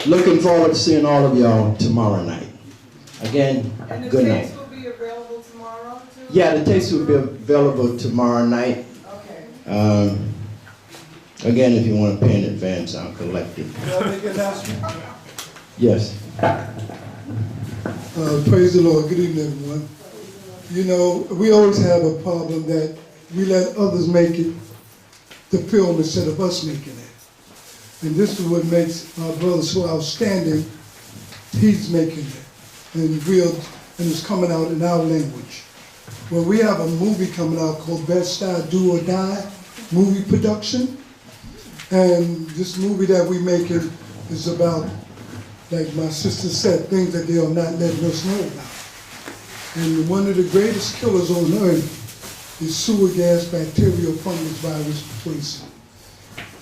Looking forward to seeing all of y'all tomorrow night. Again, good night. And the tapes will be available tomorrow too? Yeah, the tapes will be available tomorrow night. Okay. Again, if you want to pay in advance, I'll collect it. Can I make an announcement? Yes. Praise the Lord. Good evening, everyone. You know, we always have a problem that we let others make it, the film, instead of us making it. And this is what makes our brother so outstanding. He's making it. And it's coming out in our language. Well, we have a movie coming out called Best Star Do or Die movie production. And this movie that we're making is about, like my sister said, things that they are not letting us know about. And one of the greatest killers on earth is sewer gas, bacterial fungus, virus poison.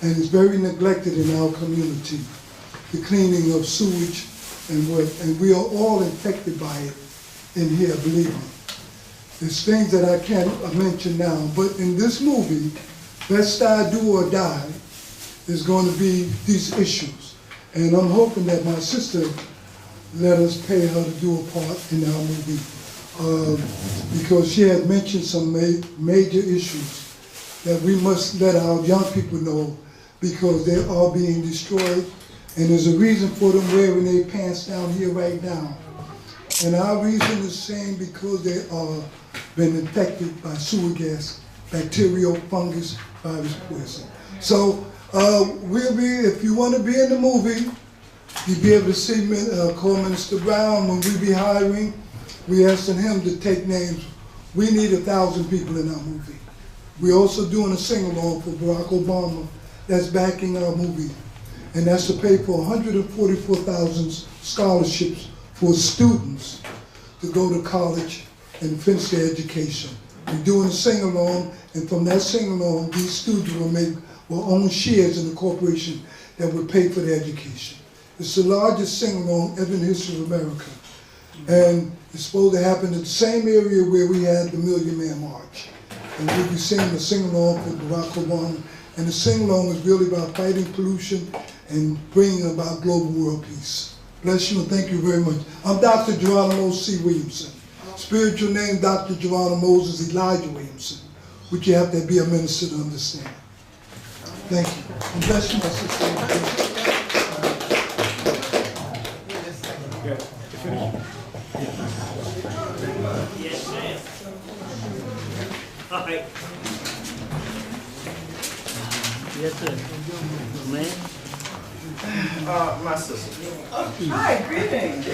And it's very neglected in our community, the cleaning of sewage and we are all infected by it in here, believe me. There's things that I can't mention now, but in this movie, Best Star Do or Die, is going to be these issues. And I'm hoping that my sister let us pay her to do a part in our movie because she had mentioned some major issues that we must let our young people know because they are being destroyed and there's a reason for them wearing their pants down here right now. And our reason is saying because they are been infected by sewer gas, bacterial fungus, virus poison. So we'll be, if you want to be in the movie, you'll be able to see call Minister Brown when we be hiring. We asking him to take names. We need 1,000 people in our movie. We're also doing a sing-along for Barack Obama that's backing our movie. And that's to pay for 144,000 scholarships for students to go to college and finish their education. We're doing a sing-along, and from that sing-along, these students will own shares in the corporation that will pay for their education. It's the largest sing-along ever in the history of America. And it's supposed to happen in the same area where we had the Million Man March. And we'll be singing a sing-along for Barack Obama. And the sing-along is really about fighting pollution and bringing about global world peace. Bless you and thank you very much. I'm Dr. Geronimo C. Williamson. Spiritual name, Dr. Geronimo Moses Elijah Williamson, which you have to be a minister to understand. Thank you. And bless you, my sister. Yes, ma'am. All right. Yes, sir. Man. My sister. Hi, greetings.